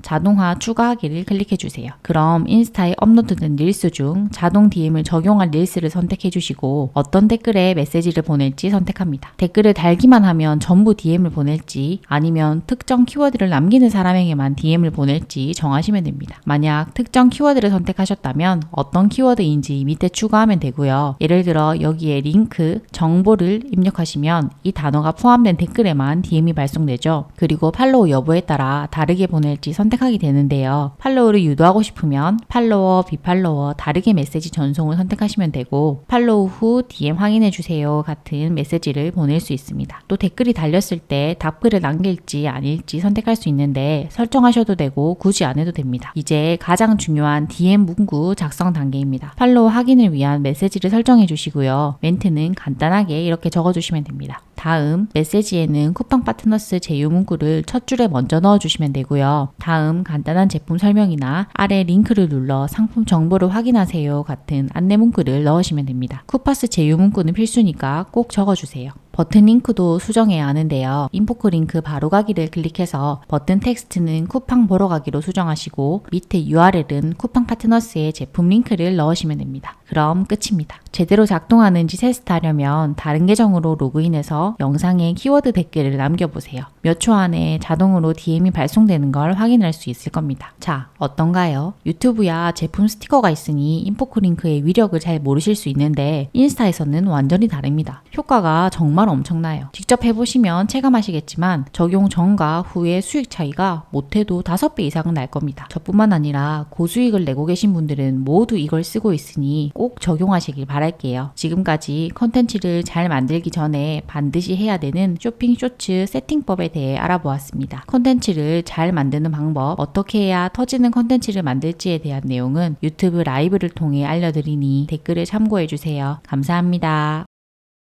추가하기를 클릭해주세요. 그럼 인스타에 업로드된 릴스 중 자동 DM을 적용할 릴스를 선택해주시고 어떤 댓글에 메시지를 보낼지 선택합니다. 댓글을 달기만 하면 전부 DM을 보낼지 아니면 특정 키워드를 남기는 사람에게만 DM을 보낼지 정하시면 됩니다. 만약 특정 키워드를 선택하셨다면 어떤 키워드인지 밑에 추가하면 되고요. 예를 들어 여기에 링크, 정보를 입력하시면 이 단어가 포함된 댓글에만 DM이 발송되죠. 그리고 팔로우 여부에 따라 다르게 보낼지 선택하게 되는데요. 팔로우를 유도하고 싶으면 팔로워, 비팔로워 다르게 메시지 전송을 선택하시면 되고 팔로우 후 DM 확인해주세요 같은 메시지를 보낼 수 있습니다. 또 댓글이 달렸을 때 답글을 남길지 아닐지 선택할 수 있는데 설정하셔도 되고 굳이 안 해도 됩니다. 이제 가장 중요한 DM 문구 작성 단계입니다. 팔로우 확인을 위한 메시지를 설정해 주시고요. 멘트는 간단하게 이렇게 적어주시면 됩니다. 다음 메시지에는 쿠팡 파트너스 제휴 문구를 첫 줄에 먼저 넣어주시면 되고요. 다음 간단한 제품 설명이나 아래 링크를 눌러 상품 정보를 확인하세요 같은 안내 문구를 넣으시면 됩니다. 쿠파스 제휴 문구는 필수니까 꼭 적어주세요. 버튼 링크도 수정해야 하는데요. 인포크 링크 바로 가기를 클릭해서 버튼 텍스트는 쿠팡 보러 가기로 수정하시고 밑에 URL은 쿠팡 파트너스의 제품 링크를 넣으시면 됩니다. 그럼 끝입니다. 제대로 작동하는지 테스트하려면 다른 계정으로 로그인해서 영상에 키워드 댓글을 남겨보세요. 몇 초 안에 자동으로 DM이 발송되는 걸 확인할 수 있을 겁니다. 자, 어떤가요? 유튜브야 제품 스티커가 있으니 인포크 링크의 위력을 잘 모르실 수 있는데 인스타에서는 완전히 다릅니다. 효과가 정말 엄청나요. 직접 해보시면 체감하시겠지만 적용 전과 후의 수익 차이가 못해도 5배 이상은 날 겁니다. 저뿐만 아니라 고수익을 내고 계신 분들은 모두 이걸 쓰고 있으니 꼭 적용하시길 바랄게요. 지금까지 컨텐츠를 잘 만들기 전에 반드시 해야 되는 쇼핑 쇼츠 세팅법에 대해 알아보았습니다. 컨텐츠를 잘 만드는 방법, 어떻게 해야 터지는 컨텐츠를 만들지에 대한 내용은 유튜브 라이브를 통해 알려드리니 댓글을 참고해주세요. 감사합니다.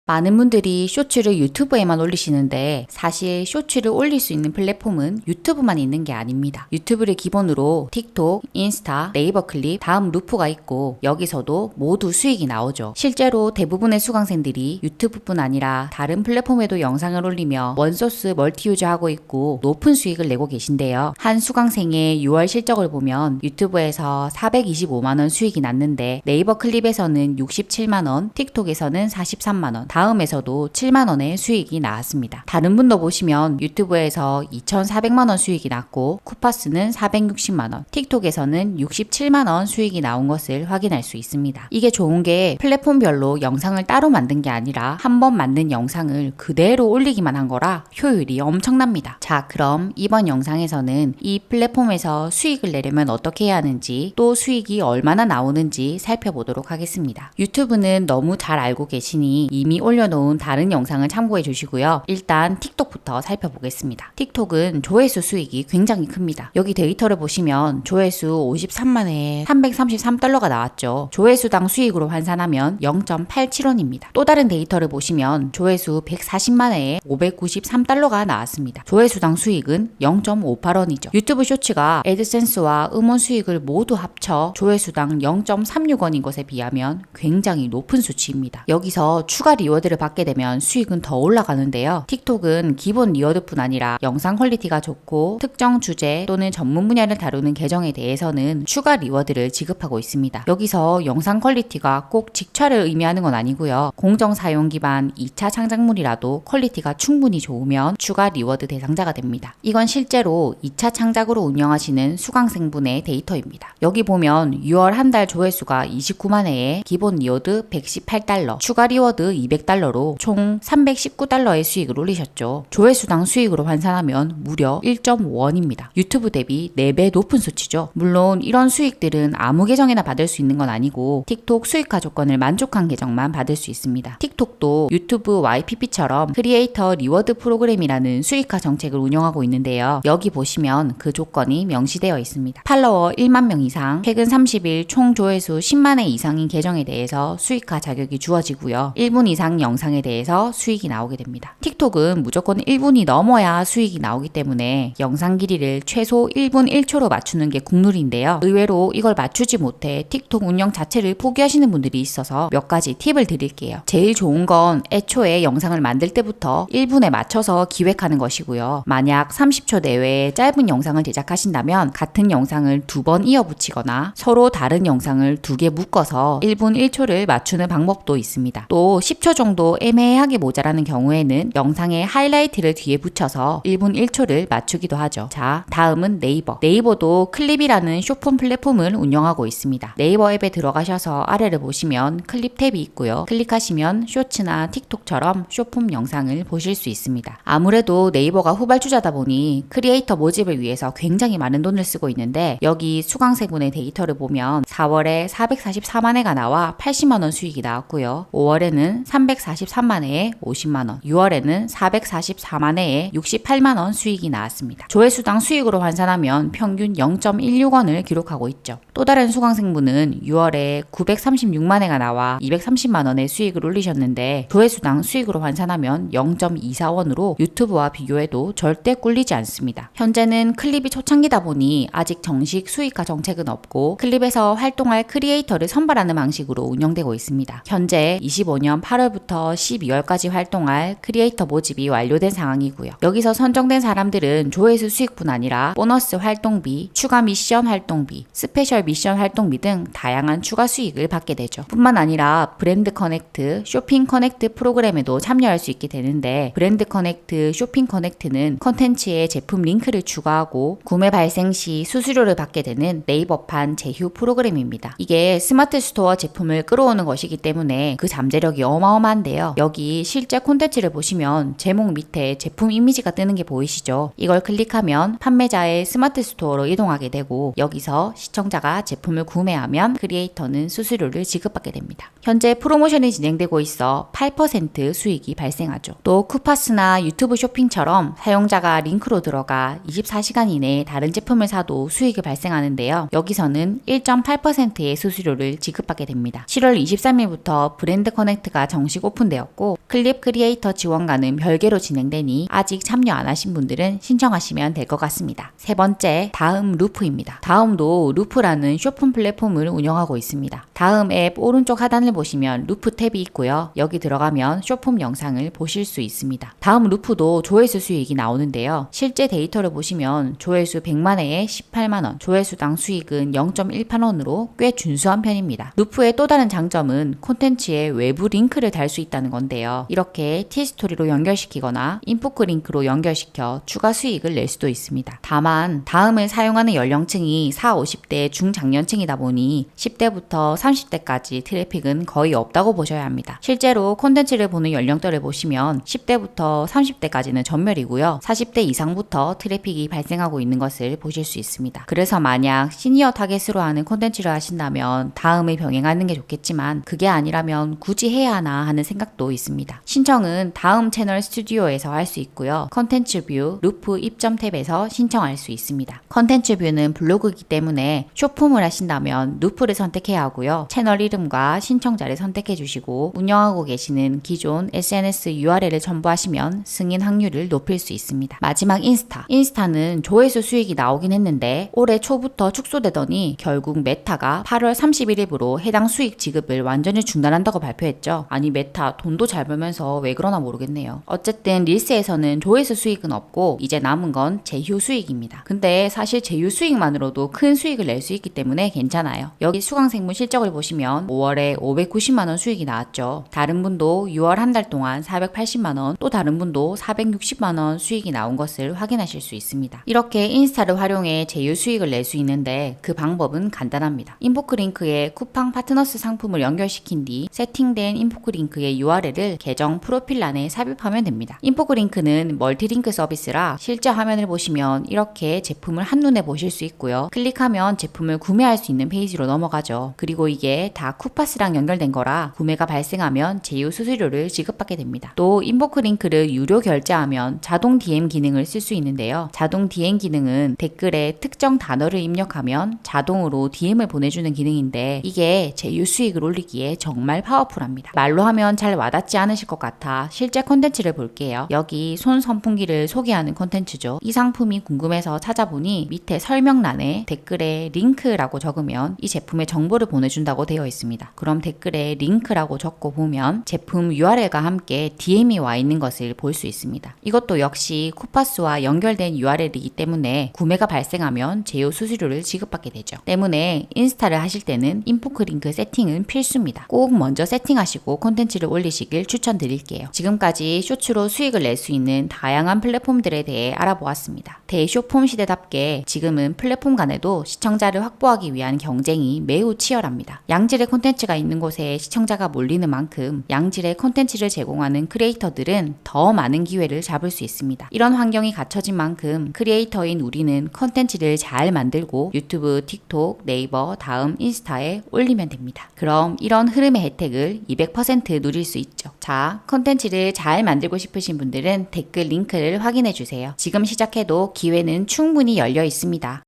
많은 분들이 쇼츠를 유튜브에만 올리시는데 사실 쇼츠를 올릴 수 있는 플랫폼은 유튜브만 있는 게 아닙니다. 유튜브를 기본으로 틱톡, 인스타, 네이버 클립, 다음 루프가 있고 여기서도 모두 수익이 나오죠. 실제로 대부분의 수강생들이 유튜브뿐 아니라 다른 플랫폼에도 영상을 올리며 원소스 멀티유저 하고 있고 높은 수익을 내고 계신데요. 한 수강생의 6월 실적을 보면 유튜브에서 425만원 수익이 났는데 네이버 클립에서는 67만원, 틱톡에서는 43만원, 다음에서도 7만원의 수익이 나왔습니다. 다른 분도 보시면 유튜브에서 2,400만원 수익이 났고 쿠파스는 460만원, 틱톡에서는 67만원 수익이 나온 것을 확인할 수 있습니다. 이게 좋은 게 플랫폼별로 영상을 따로 만든 게 아니라 한 번 만든 영상을 그대로 올리기만 한 거라 효율이 엄청납니다. 자, 그럼 이번 영상에서는 이 플랫폼에서 수익을 내려면 어떻게 해야 하는지 또 수익이 얼마나 나오는지 살펴보도록 하겠습니다. 유튜브는 너무 잘 알고 계시니 이미 올려놓은 다른 영상을 참고해 주시고요. 일단 틱톡부터 살펴보겠습니다. 틱톡은 조회수 수익이 굉장히 큽니다. 여기 데이터를 보시면 조회수 53만회에 333달러가 나왔죠. 조회수당 수익으로 환산하면 0.87원입니다. 또 다른 데이터를 보시면 조회수 140만회에 593달러가 나왔습니다. 조회수당 수익은 0.58원이죠. 유튜브 쇼츠가 애드센스와 음원 수익을 모두 합쳐 조회수당 0.36원인 것에 비하면 굉장히 높은 수치입니다. 여기서 추가 리워드를 받게 되면 수익은 더 올라가는데요. 틱톡은 기본 리워드뿐 아니라 영상 퀄리티가 좋고 특정 주제 또는 전문 분야를 다루는 계정에 대해서는 추가 리워드를 지급하고 있습니다. 여기서 영상 퀄리티가 꼭 직촬을 의미하는 건 아니고요. 공정 사용 기반 2차 창작물이라도 퀄리티가 충분히 좋으면 추가 리워드 대상자가 됩니다. 이건 실제로 2차 창작으로 운영하시는 수강생분의 데이터입니다. 여기 보면 6월 한 달 조회수가 29만 회에 기본 리워드 118달러, 추가 리워드 200달러로 총 319달러의 수익을 올리셨죠. 조회수당 수익으로 환산하면 무려 1.5원입니다. 유튜브 대비 4배 높은 수치죠. 물론 이런 수익들은 아무 계정이나 받을 수 있는 건 아니고 틱톡 수익화 조건을 만족한 계정만 받을 수 있습니다. 틱톡도 유튜브 YPP처럼 크리에이터 리워드 프로그램이라는 수익화 정책을 운영하고 있는데요. 여기 보시면 그 조건이 명시되어 있습니다. 팔로워 1만 명 이상, 최근 30일 총 조회수 10만 회 이상인 계정에 대해서 수익화 자격이 주어지고요. 1분 이상 영상에 대해서 수익이 나오게 됩니다. 틱톡은 무조건 1분이 넘어야 수익이 나오기 때문에 영상 길이를 최소 1분 1초로 맞추는 게 국룰인데요. 의외로 이걸 맞추지 못해 틱톡 운영 자체를 포기하시는 분들이 있어서 몇 가지 팁을 드릴게요. 제일 좋은 건 애초에 영상을 만들 때부터 1분에 맞춰서 기획하는 것이고요. 만약 30초 내외에 짧은 영상을 제작하신다면 같은 영상을 2번 이어붙이거나 서로 다른 영상을 2개 묶어서 1분 1초를 맞추는 방법도 있습니다. 또 10초 정도 애매하게 모자라는 경우에는 영상에 하이라이트를 뒤에 붙여서 1분 1초를 맞추기도 하죠. 자, 다음은 네이버. 네이버도 클립이라는 쇼폼 플랫폼을 운영하고 있습니다. 네이버 앱에 들어가셔서 아래를 보시면 클립 탭이 있고요. 클릭하시면 쇼츠나 틱톡처럼 쇼폼 영상을 보실 수 있습니다. 아무래도 네이버가 후발주자다 보니 크리에이터 모집을 위해서 굉장히 많은 돈을 쓰고 있는데 여기 수강생분의 데이터를 보면 4월에 444만 회가 나와 80만원 수익이 나왔고요. 5월에는 343만 회에 50만원, 6월에는 444만 회에 68만원 수익이 나왔습니다. 조회수당 수익으로 환산하면 평균 0.16원을 기록하고 있죠. 또 다른 수강생분은 6월에 936만 회가 나와 230만원의 수익을 올리셨는데 조회수당 수익으로 환산하면 0.24원으로 유튜브와 비교해도 절대 꿀리지 않습니다. 현재는 클립이 초창기다 보니 아직 정식 수익화 정책은 없고 클립에서 활동할 크리에이터를 선발하는 방식으로 운영되고 있습니다. 현재 25년 8월부터 12월까지 활동할 크리에이터 모집이 완료된 상황이고요. 여기서 선정된 사람들은 조회수 수익뿐 아니라 보너스 활동비, 추가 미션 활동비, 스페셜 미션 활동비 등 다양한 추가 수익을 받게 되죠. 뿐만 아니라 브랜드 커넥트, 쇼핑 커넥트 프로그램에도 참여할 수 있게 되는데 브랜드 커넥트, 쇼핑 커넥트는 컨텐츠에 제품 링크를 추가하고 구매 발생 시 수수료를 받게 되는 네이버판 제휴 프로그램입니다. 이게 스마트 스토어 제품을 끌어오는 것이기 때문에 그 잠재력이 어마어마합니다. 어마어마한데요. 여기 실제 콘텐츠를 보시면 제목 밑에 제품 이미지가 뜨는 게 보이시죠? 이걸 클릭하면 판매자의 스마트 스토어로 이동하게 되고 여기서 시청자가 제품을 구매하면 크리에이터는 수수료를 지급받게 됩니다. 현재 프로모션이 진행되고 있어 8% 수익이 발생하죠. 또 쿠파스나 유튜브 쇼핑처럼 사용자가 링크로 들어가 24시간 이내에 다른 제품을 사도 수익이 발생하는데요. 여기서는 1.8%의 수수료를 지급받게 됩니다. 7월 23일부터 브랜드 커넥트가 정식 오픈되었고 클립 크리에이터 지원과는 별개로 진행되니 아직 참여 안 하신 분들은 신청하시면 될 것 같습니다. 세 번째, 다음 루프입니다. 다음도 루프라는 쇼핑 플랫폼을 운영하고 있습니다. 다음 앱 오른쪽 하단을 보시면 루프 탭이 있고요. 여기 들어가면 쇼폼 영상을 보실 수 있습니다. 다음 루프도 조회수 수익이 나오는데요. 실제 데이터를 보시면 조회수 100만 회에 18만원, 조회수당 수익은 0.18원으로 꽤 준수한 편입니다. 루프의 또 다른 장점은 콘텐츠에 외부 링크를 달 수 있다는 건데요. 이렇게 T스토리로 연결시키거나 인포크 링크로 연결시켜 추가 수익을 낼 수도 있습니다. 다만 다음을 사용하는 연령층이 40, 50대 중장년층이다 보니 10대부터 30대까지 트래픽은 거의 없다고 보셔야 합니다. 실제로 콘텐츠를 보는 연령대를 보시면 10대부터 30대까지는 전멸이고요. 40대 이상부터 트래픽이 발생하고 있는 것을 보실 수 있습니다. 그래서 만약 시니어 타겟으로 하는 콘텐츠를 하신다면 다음을 병행하는 게 좋겠지만 그게 아니라면 굳이 해야 하나 하는 생각도 있습니다. 신청은 다음 채널 스튜디오에서 할 수 있고요. 컨텐츠 뷰, 루프 입점 탭에서 신청할 수 있습니다. 컨텐츠 뷰는 블로그이기 때문에 쇼폼을 하신다면 루프를 선택해야 하고요. 채널 이름과 신청자를 선택해 주시고 운영하고 계시는 기존 SNS URL을 첨부하시면 승인 확률을 높일 수 있습니다. 마지막 인스타는 조회수 수익이 나오긴 했는데 올해 초부터 축소되더니 결국 메타가 8월 31일부로 해당 수익 지급을 완전히 중단한다고 발표했죠. 아니 메타 돈도 잘 벌면서 왜 그러나 모르겠네요. 어쨌든 릴스에서는 조회수 수익은 없고 이제 남은 건 제휴 수익입니다. 근데 사실 제휴 수익만으로도 큰 수익을 낼 수 있기 때문에 괜찮아요. 여기 수강생분 실적을 보시면 5월에 590만원 수익이 나왔죠. 다른 분도 6월 한 달 동안 480만원, 또 다른 분도 460만원 수익이 나온 것을 확인하실 수 있습니다. 이렇게 인스타를 활용해 제휴 수익을 낼 수 있는데 그 방법은 간단합니다. 인포크 링크에 쿠팡 파트너스 상품을 연결시킨 뒤 세팅된 인포크 링크의 URL을 계정 프로필란에 삽입하면 됩니다. 인포크 링크는 멀티링크 서비스라 실제 화면을 보시면 이렇게 제품을 한눈에 보실 수 있고요. 클릭하면 제품을 구매할 수 있는 페이지로 넘어가죠. 그리고 이게 다 쿠파스랑 연결된 거라 구매가 발생하면 제휴 수수료를 지급받게 됩니다. 또 인포크 링크를 유료 결제하면 자동 DM 기능을 쓸 수 있는데요. 자동 DM 기능은 댓글에 특정 단어를 입력하면 자동으로 DM을 보내주는 기능인데 이게 제휴 수익을 올리기에 정말 파워풀합니다. 말로 하면 잘 와닿지 않으실 것 같아 실제 콘텐츠를 볼게요. 여기 손 선풍기를 소개하는 콘텐츠죠. 이 상품이 궁금해서 찾아보니 밑에 설명란에 댓글에 링크라고 적으면 이 제품의 정보를 보내준다고 되어 있습니다. 그럼 댓글에 링크라고 적고 보면 제품 URL과 함께 DM이 와 있는 것을 볼 수 있습니다. 이것도 역시 쿠파스와 연결된 URL이기 때문에 구매가 발생하면 제휴 수수료를 지급받게 되죠. 때문에 인스타를 하실 때는 인포크 링크 세팅은 필수입니다. 꼭 먼저 세팅하시고 콘텐츠를 올리시길 추천드릴게요. 지금까지 쇼츠로 수익을 낼 수 있는 다양한 플랫폼들에 대해 알아보았습니다. 대쇼폼 시대답게 지금은 플랫폼 간에도 시청자를 확보하기 위한 경쟁이 매우 치열합니다. 양질의 콘텐츠가 있는 곳에 시청자가 몰리는 만큼 양질의 콘텐츠를 제공하는 크리에이터들은 더 많은 기회를 잡을 수 있습니다. 이런 환경이 갖춰진 만큼 크리에이터인 우리는 콘텐츠를 잘 만들고 유튜브, 틱톡, 네이버, 다음 인스타에 올리면 됩니다. 그럼 이런 흐름의 혜택을 200% 누릴 수 있죠. 자, 콘텐츠를 잘 만들고 싶으신 분들은 댓글 링크를 확인해 주세요. 지금 시작해도 기회는 충분히 열려 있습니다.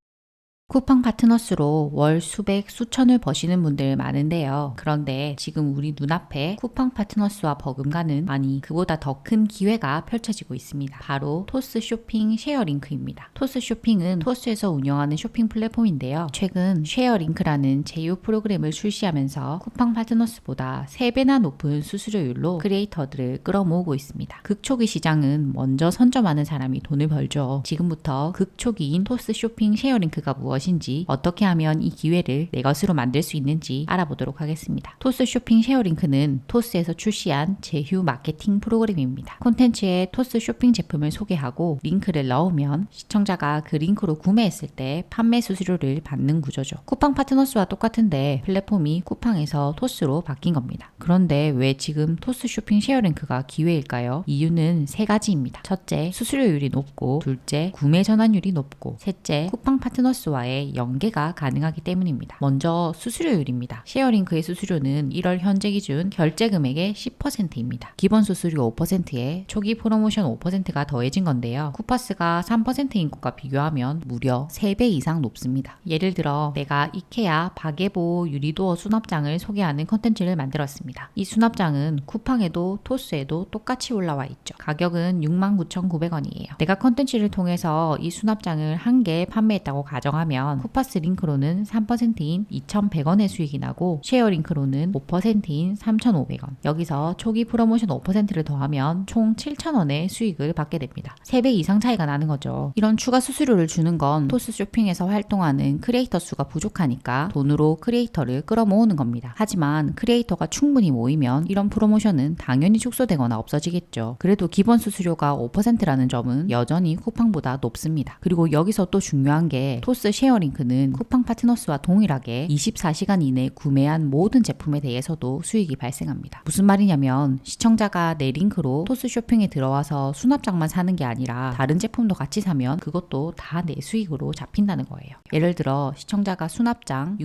쿠팡 파트너스로 월 수백, 수천을 버시는 분들 많은데요. 그런데 지금 우리 눈앞에 쿠팡 파트너스와 버금가는 아니 그보다 더 큰 기회가 펼쳐지고 있습니다. 바로 토스 쇼핑 쉐어링크입니다. 토스 쇼핑은 토스에서 운영하는 쇼핑 플랫폼인데요. 최근 쉐어링크라는 제휴 프로그램을 출시하면서 쿠팡 파트너스보다 3배나 높은 수수료율로 크리에이터들을 끌어모으고 있습니다. 극초기 시장은 먼저 선점하는 사람이 돈을 벌죠. 지금부터 극초기인 토스 쇼핑 쉐어링크가 무엇인지 것인지, 어떻게 하면 이 기회를 내 것으로 만들 수 있는지 알아보도록 하겠습니다. 토스 쇼핑 쉐어링크는 토스에서 출시한 제휴 마케팅 프로그램입니다. 콘텐츠에 토스 쇼핑 제품을 소개하고 링크를 넣으면 시청자가 그 링크로 구매했을 때 판매 수수료를 받는 구조죠. 쿠팡 파트너스와 똑같은데 플랫폼이 쿠팡에서 토스로 바뀐 겁니다. 그런데 왜 지금 토스 쇼핑 쉐어링크가 기회일까요? 이유는 세 가지입니다. 첫째, 수수료율이 높고, 둘째, 구매 전환율이 높고, 셋째, 쿠팡 파트너스와의 연계가 가능하기 때문입니다. 먼저 수수료율입니다. 쉐어링크의 수수료는 1월 현재 기준 결제 금액의 10%입니다. 기본 수수료 5%에 초기 프로모션 5%가 더해진 건데요. 쿠파스가 3%인 것과 비교하면 무려 3배 이상 높습니다. 예를 들어 내가 이케아 박예보 유리도어 수납장을 소개하는 컨텐츠를 만들었습니다. 이 수납장은 쿠팡에도 토스에도 똑같이 올라와 있죠. 가격은 69,900원이에요. 내가 컨텐츠를 통해서 이 수납장을 한 개 판매했다고 가정하면 쿠파스 링크로는 3%인 2,100원의 수익이 나고 쉐어 링크로는 5%인 3,500원. 여기서 초기 프로모션 5%를 더하면 총 7,000원의 수익을 받게 됩니다. 3배 이상 차이가 나는 거죠. 이런 추가 수수료를 주는 건 토스 쇼핑에서 활동하는 크리에이터 수가 부족하니까 돈으로 크리에이터를 끌어모으는 겁니다. 하지만 크리에이터가 충분히 모이면 이런 프로모션은 당연히 축소되거나 없어지겠죠. 그래도 기본 수수료가 5%라는 점은 여전히 쿠팡보다 높습니다. 그리고 여기서 또 중요한 게 토스 쉐어링크는 쿠팡 파트너스와 동일하게 24시간 이내 구매한 모든 제품에 대해서도 수익이 발생합니다. 무슨 말이냐면 시청자가 내 링크로 토스 쇼핑에 들어와서 수납장만 사는 게 아니라 다른 제품도 같이 사면 그것도 다 내 수익으로 잡힌다는 거예요. 예를 들어 시청자가 수납장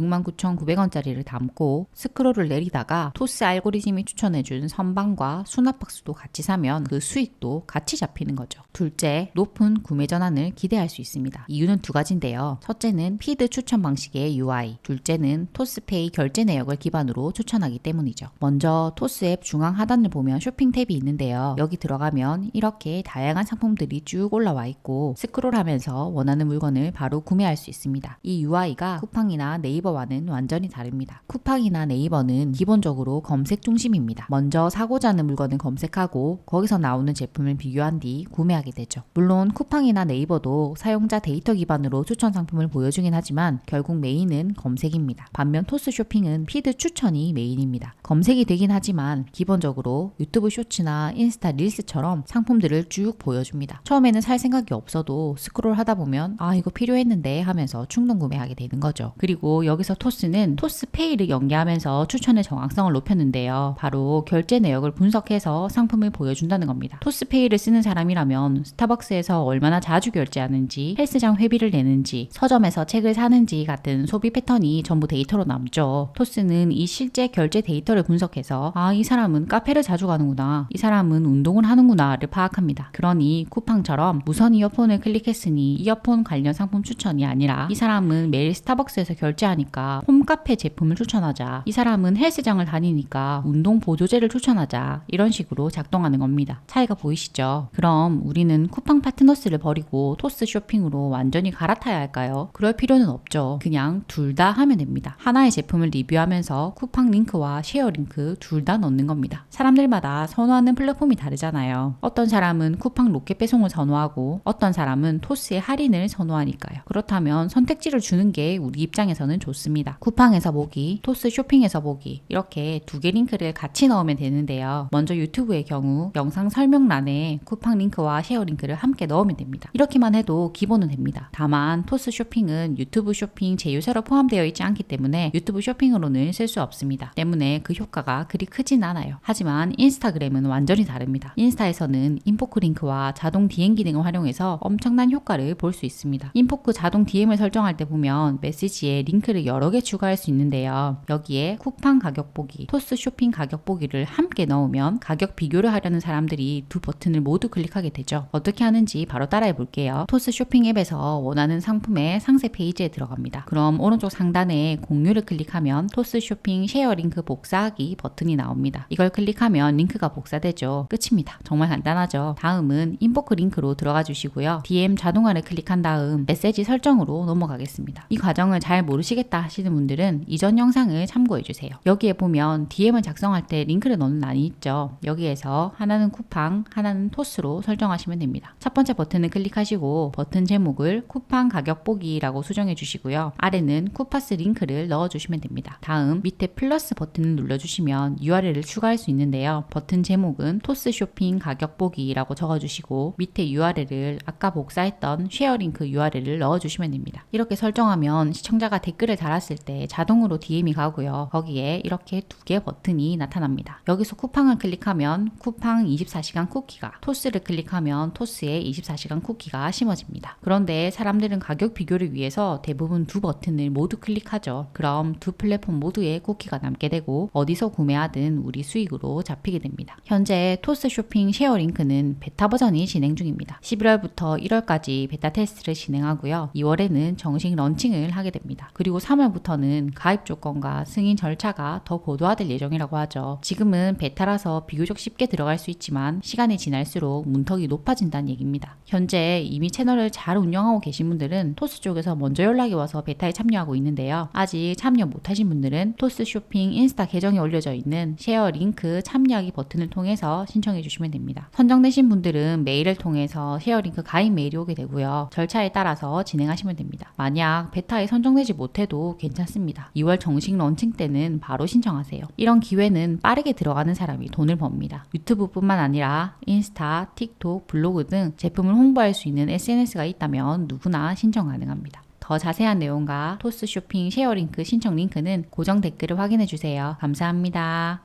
69,900원짜리를 담고 스크롤을 내리다가 토스 알고리즘이 추천해준 선반과 수납 박스도 같이 사면 그 수익도 같이 잡히는 거죠. 둘째, 높은 구매 전환을 기대할 수 있습니다. 이유는 두 가지인데요. 첫째는 피드 추천 방식의 UI, 둘째는 토스페이 결제 내역을 기반으로 추천하기 때문이죠. 먼저 토스 앱 중앙 하단을 보면 쇼핑 탭이 있는데요. 여기 들어가면 이렇게 다양한 상품들이 쭉 올라와 있고 스크롤하면서 원하는 물건을 바로 구매할 수 있습니다. 이 UI가 쿠팡이나 네이버와는 완전히 다릅니다. 쿠팡이나 네이버는 기본적으로 검색 중심입니다. 먼저 사고자 하는 물건을 검색하고 거기서 나오는 제품을 비교한 뒤 구매하게 되죠. 물론 쿠팡이나 네이버도 사용자 데이터 기반으로 추천 상품을 보여주긴 하지만 결국 메인은 검색입니다. 반면 토스 쇼핑은 피드 추천이 메인입니다. 검색이 되긴 하지만 기본적으로 유튜브 쇼츠나 인스타 릴스처럼 상품들을 쭉 보여줍니다. 처음에는 살 생각이 없어도 스크롤 하다 보면 아 이거 필요했는데 하면서 충동 구매하게 되는 거죠. 그리고 여기서 토스는 토스페이를 연계하면서 추천의 정확성을 높였는데요. 바로 결제 내역을 분석해서 상품을 보여준다는 겁니다. 토스페이를 쓰는 사람이라면 스타벅스에서 얼마나 자주 결제하는지, 헬스장 회비를 내는지, 서점에서 책을 사는지 같은 소비 패턴이 전부 데이터로 남죠. 토스는 이 실제 결제 데이터를 분석해서 아, 이 사람은 카페를 자주 가는구나, 이 사람은 운동을 하는구나를 파악합니다. 그러니 쿠팡처럼 무선 이어폰을 클릭했으니 이어폰 관련 상품 추천이 아니라 이 사람은 매일 스타벅스에서 결제하니까 홈카페 제품을 추천하자, 이 사람은 헬스장을 다니니까 운동 보조제를 추천하자, 이런 식으로 작동하는 겁니다. 차이가 보이시죠? 그럼 우리는 쿠팡 파트너스를 버리고 토스 쇼핑으로 완전히 갈아타야 할까요? 그럴 필요는 없죠. 그냥 둘 다 하면 됩니다. 하나의 제품을 리뷰하면서 쿠팡 링크와 쉐어 링크 둘 다 넣는 겁니다. 사람들마다 선호하는 플랫폼이 다르잖아요. 어떤 사람은 쿠팡 로켓 배송을 선호하고 어떤 사람은 토스의 할인을 선호하니까요. 그렇다면 선택지를 주는 게 우리 입장에서는 좋습니다. 쿠팡에서 보기, 토스 쇼핑에서 보기, 이렇게 두 개 링크를 같이 넣으면 되는데요. 먼저 유튜브의 경우 영상 설명란에 쿠팡 링크와 쉐어 링크를 함께 넣으면 됩니다. 이렇게만 해도 기본은 됩니다. 다만 토스 쇼핑은 유튜브 쇼핑 제휴사로 포함되어 있지 않기 때문에 유튜브 쇼핑으로는 쓸 수 없습니다. 때문에 그 효과가 그리 크진 않아요. 하지만 인스타그램은 완전히 다릅니다. 인스타에서는 인포크 링크와 자동 DM 기능을 활용해서 엄청난 효과를 볼 수 있습니다. 인포크 자동 DM을 설정할 때 보면 메시지에 링크를 여러 개 추가할 수 있는데요. 여기에 쿠팡 가격 보기, 토스 쇼핑 가격 보기를 함께 넣으면 가격 비교를 하려는 사람들이 두 버튼을 모두 클릭하게 되죠. 어떻게 하는지 바로 따라해 볼게요. 토스 쇼핑 앱에서 원하는 상품의 상세 페이지에 들어갑니다. 그럼 오른쪽 상단에 공유를 클릭하면 토스 쇼핑 쉐어 링크 복사하기 버튼이 나옵니다. 이걸 클릭하면 링크가 복사되죠. 끝입니다. 정말 간단하죠. 다음은 인포크 링크로 들어가 주시고요. DM 자동화를 클릭한 다음 메시지 설정으로 넘어가겠습니다. 이 과정을 잘 모르시겠다 하시는 분들은 이전 영상을 참고해 주세요. 여기에 보면 DM을 작성할 때 링크를 넣는 란이 있죠. 여기에서 하나는 쿠팡, 하나는 토스로 설정하시면 됩니다. 첫 번째 버튼을 클릭하시고 버튼 제목을 쿠팡 가격 보기 가격이라고 수정해 주시고요. 아래는 쿠파스 링크를 넣어주시면 됩니다. 다음 밑에 플러스 버튼을 눌러주시면 URL을 추가할 수 있는데요. 버튼 제목은 토스 쇼핑 가격 보기라고 적어주시고 밑에 URL을 아까 복사했던 쉐어 링크 URL을 넣어주시면 됩니다. 이렇게 설정하면 시청자가 댓글을 달았을 때 자동으로 DM이 가고요. 거기에 이렇게 두 개 버튼이 나타납니다. 여기서 쿠팡을 클릭하면 쿠팡 24시간 쿠키가, 토스를 클릭하면 토스의 24시간 쿠키가 심어집니다. 그런데 사람들은 가격 비교를 위해서 대부분 두 버튼을 모두 클릭하죠. 그럼 두 플랫폼 모두에 쿠키가 남게 되고 어디서 구매하든 우리 수익으로 잡히게 됩니다. 현재 토스 쇼핑 쉐어 링크는 베타 버전이 진행 중입니다. 11월부터 1월까지 베타 테스트를 진행하고요. 2월에는 정식 런칭을 하게 됩니다. 그리고 3월부터는 가입 조건과 승인 절차가 더 고도화될 예정이라고 하죠. 지금은 베타라서 비교적 쉽게 들어갈 수 있지만 시간이 지날수록 문턱이 높아진다는 얘기입니다. 현재 이미 채널을 잘 운영하고 계신 분들은 토스 쪽에서 먼저 연락이 와서 베타에 참여하고 있는데요. 아직 참여 못하신 분들은 토스 쇼핑 인스타 계정에 올려져 있는 쉐어 링크 참여하기 버튼을 통해서 신청해 주시면 됩니다. 선정되신 분들은 메일을 통해서 쉐어 링크 가입 메일이 오게 되고요. 절차에 따라서 진행하시면 됩니다. 만약 베타에 선정되지 못해도 괜찮습니다. 2월 정식 런칭 때는 바로 신청하세요. 이런 기회는 빠르게 들어가는 사람이 돈을 법니다. 유튜브뿐만 아니라 인스타, 틱톡, 블로그 등 제품을 홍보할 수 있는 SNS가 있다면 누구나 신청 가능합니다. 더 자세한 내용과 토스 쇼핑 쉐어 링크 신청 링크는 고정 댓글을 확인해 주세요. 감사합니다.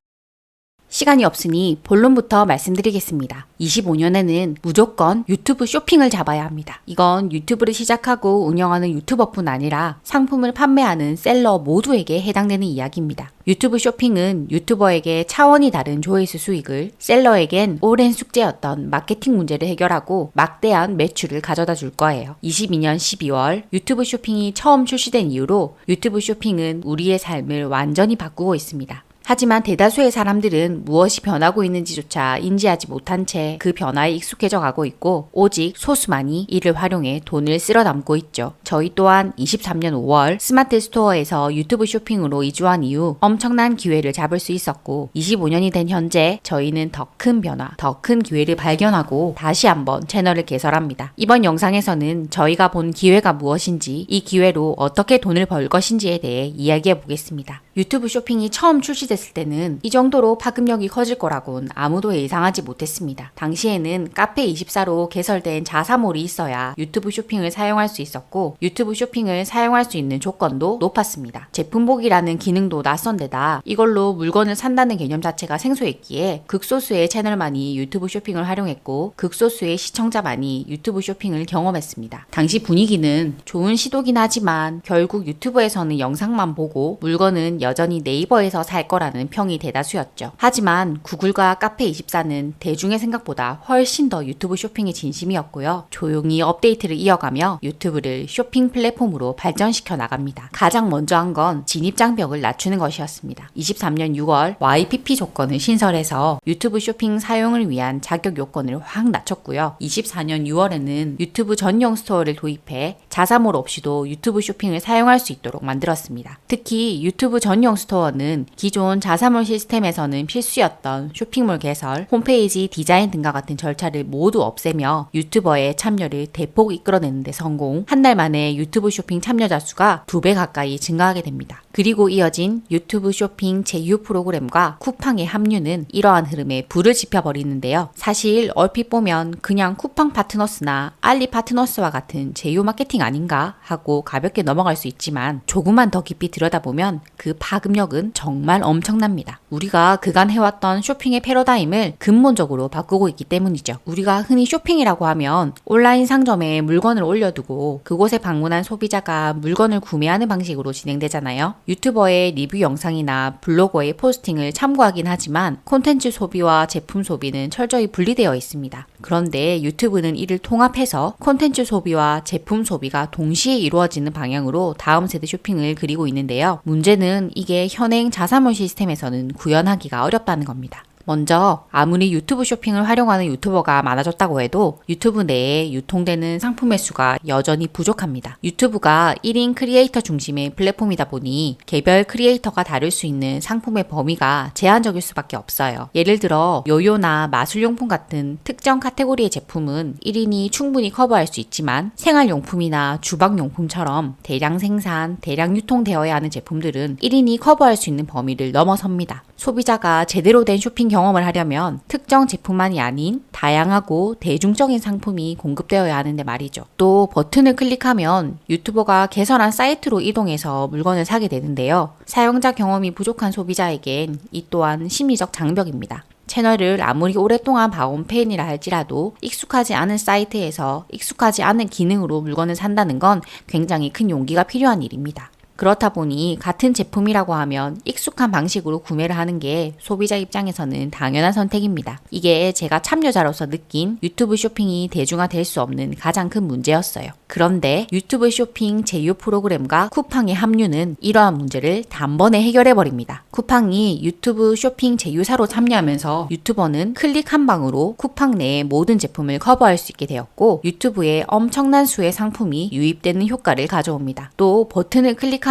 시간이 없으니 본론부터 말씀드리겠습니다. 25년에는 무조건 유튜브 쇼핑을 잡아야 합니다. 이건 유튜브를 시작하고 운영하는 유튜버뿐 아니라 상품을 판매하는 셀러 모두에게 해당되는 이야기입니다. 유튜브 쇼핑은 유튜버에게 차원이 다른 조회수 수익을, 셀러에겐 오랜 숙제였던 마케팅 문제를 해결하고 막대한 매출을 가져다 줄 거예요. 22년 12월 유튜브 쇼핑이 처음 출시된 이후로 유튜브 쇼핑은 우리의 삶을 완전히 바꾸고 있습니다. 하지만 대다수의 사람들은 무엇이 변하고 있는지조차 인지하지 못한 채 그 변화에 익숙해져 가고 있고 오직 소수만이 이를 활용해 돈을 쓸어 담고 있죠. 저희 또한 23년 5월 스마트 스토어에서 유튜브 쇼핑으로 이주한 이후 엄청난 기회를 잡을 수 있었고 25년이 된 현재 저희는 더 큰 변화, 더 큰 기회를 발견하고 다시 한번 채널을 개설합니다. 이번 영상에서는 저희가 본 기회가 무엇인지 이 기회로 어떻게 돈을 벌 것인지에 대해 이야기해 보겠습니다. 유튜브 쇼핑이 처음 출시됐을 때는 이 정도로 파급력이 커질 거라곤 아무도 예상하지 못했습니다. 당시에는 카페24로 개설된 자사몰이 있어야 유튜브 쇼핑을 사용할 수 있었고 유튜브 쇼핑을 사용할 수 있는 조건도 높았습니다. 제품 보기라는 기능도 낯선 데다 이걸로 물건을 산다는 개념 자체가 생소했기에 극소수의 채널만이 유튜브 쇼핑을 활용했고 극소수의 시청자만이 유튜브 쇼핑을 경험했습니다. 당시 분위기는 좋은 시도긴 하지만 결국 유튜브에서는 영상만 보고 물건은 여전히 네이버에서 살 거라는 평이 대다수였죠. 하지만 구글과 카페24는 대중의 생각보다 훨씬 더 유튜브 쇼핑의 진심이었고요. 조용히 업데이트를 이어가며 유튜브를 쇼핑 플랫폼으로 발전시켜 나갑니다. 가장 먼저 한 건 진입장벽을 낮추는 것이었습니다. 23년 6월 YPP 조건을 신설해서 유튜브 쇼핑 사용을 위한 자격 요건을 확 낮췄고요. 24년 6월에는 유튜브 전용 스토어를 도입해 자사몰 없이도 유튜브 쇼핑을 사용할 수 있도록 만들었습니다. 특히 유튜브 전용 스토어는 기존 자사몰 시스템에서는 필수였던 쇼핑몰 개설, 홈페이지 디자인 등과 같은 절차를 모두 없애며 유튜버의 참여를 대폭 이끌어내는 데 성공, 한 달 만에 유튜브 쇼핑 참여자 수가 2배 가까이 증가하게 됩니다. 그리고 이어진 유튜브 쇼핑 제휴 프로그램과 쿠팡의 합류는 이러한 흐름에 불을 지펴버리는데요. 사실 얼핏 보면 그냥 쿠팡 파트너스나 알리 파트너스와 같은 제휴 마케팅 아닌가 하고 가볍게 넘어갈 수 있지만 조금만 더 깊이 들여다보면 그 파급력은 정말 엄청납니다. 우리가 그간 해왔던 쇼핑의 패러다임을 근본적으로 바꾸고 있기 때문이죠. 우리가 흔히 쇼핑이라고 하면 온라인 상점에 물건을 올려두고 그곳에 방문한 소비자가 물건을 구매하는 방식으로 진행되잖아요. 유튜버의 리뷰 영상이나 블로거의 포스팅을 참고하긴 하지만 콘텐츠 소비와 제품 소비는 철저히 분리되어 있습니다. 그런데 유튜브는 이를 통합해서 콘텐츠 소비와 제품 소비가 동시에 이루어지는 방향으로 다음 세대 쇼핑을 그리고 있는데요. 문제는 이게 현행 자사몰 시스템에서는 구현하기가 어렵다는 겁니다. 먼저 아무리 유튜브 쇼핑을 활용하는 유튜버가 많아졌다고 해도 유튜브 내에 유통되는 상품의 수가 여전히 부족합니다. 유튜브가 1인 크리에이터 중심의 플랫폼이다 보니 개별 크리에이터가 다룰 수 있는 상품의 범위가 제한적일 수밖에 없어요. 예를 들어 요요나 마술용품 같은 특정 카테고리의 제품은 1인이 충분히 커버할 수 있지만 생활용품이나 주방용품처럼 대량 생산, 대량 유통되어야 하는 제품들은 1인이 커버할 수 있는 범위를 넘어섭니다. 소비자가 제대로 된 쇼핑 경험을 하려면 특정 제품만이 아닌 다양하고 대중적인 상품이 공급되어야 하는데 말이죠. 또 버튼을 클릭하면 유튜버가 개설한 사이트로 이동해서 물건을 사게 되는데요. 사용자 경험이 부족한 소비자에겐 이 또한 심리적 장벽입니다. 채널을 아무리 오랫동안 봐온 팬이라 할지라도 익숙하지 않은 사이트에서 익숙하지 않은 기능으로 물건을 산다는 건 굉장히 큰 용기가 필요한 일입니다. 그렇다 보니 같은 제품이라고 하면 익숙한 방식으로 구매를 하는 게 소비자 입장에서는 당연한 선택입니다. 이게 제가 참여자로서 느낀 유튜브 쇼핑이 대중화될 수 없는 가장 큰 문제였어요. 그런데 유튜브 쇼핑 제휴 프로그램과 쿠팡의 합류는 이러한 문제를 단번에 해결해버립니다. 쿠팡이 유튜브 쇼핑 제휴사로 참여하면서 유튜버는 클릭 한 방으로 쿠팡 내의 모든 제품을 커버할 수 있게 되었고 유튜브에 엄청난 수의 상품이 유입되는 효과를 가져옵니다. 또 버튼을 클릭하면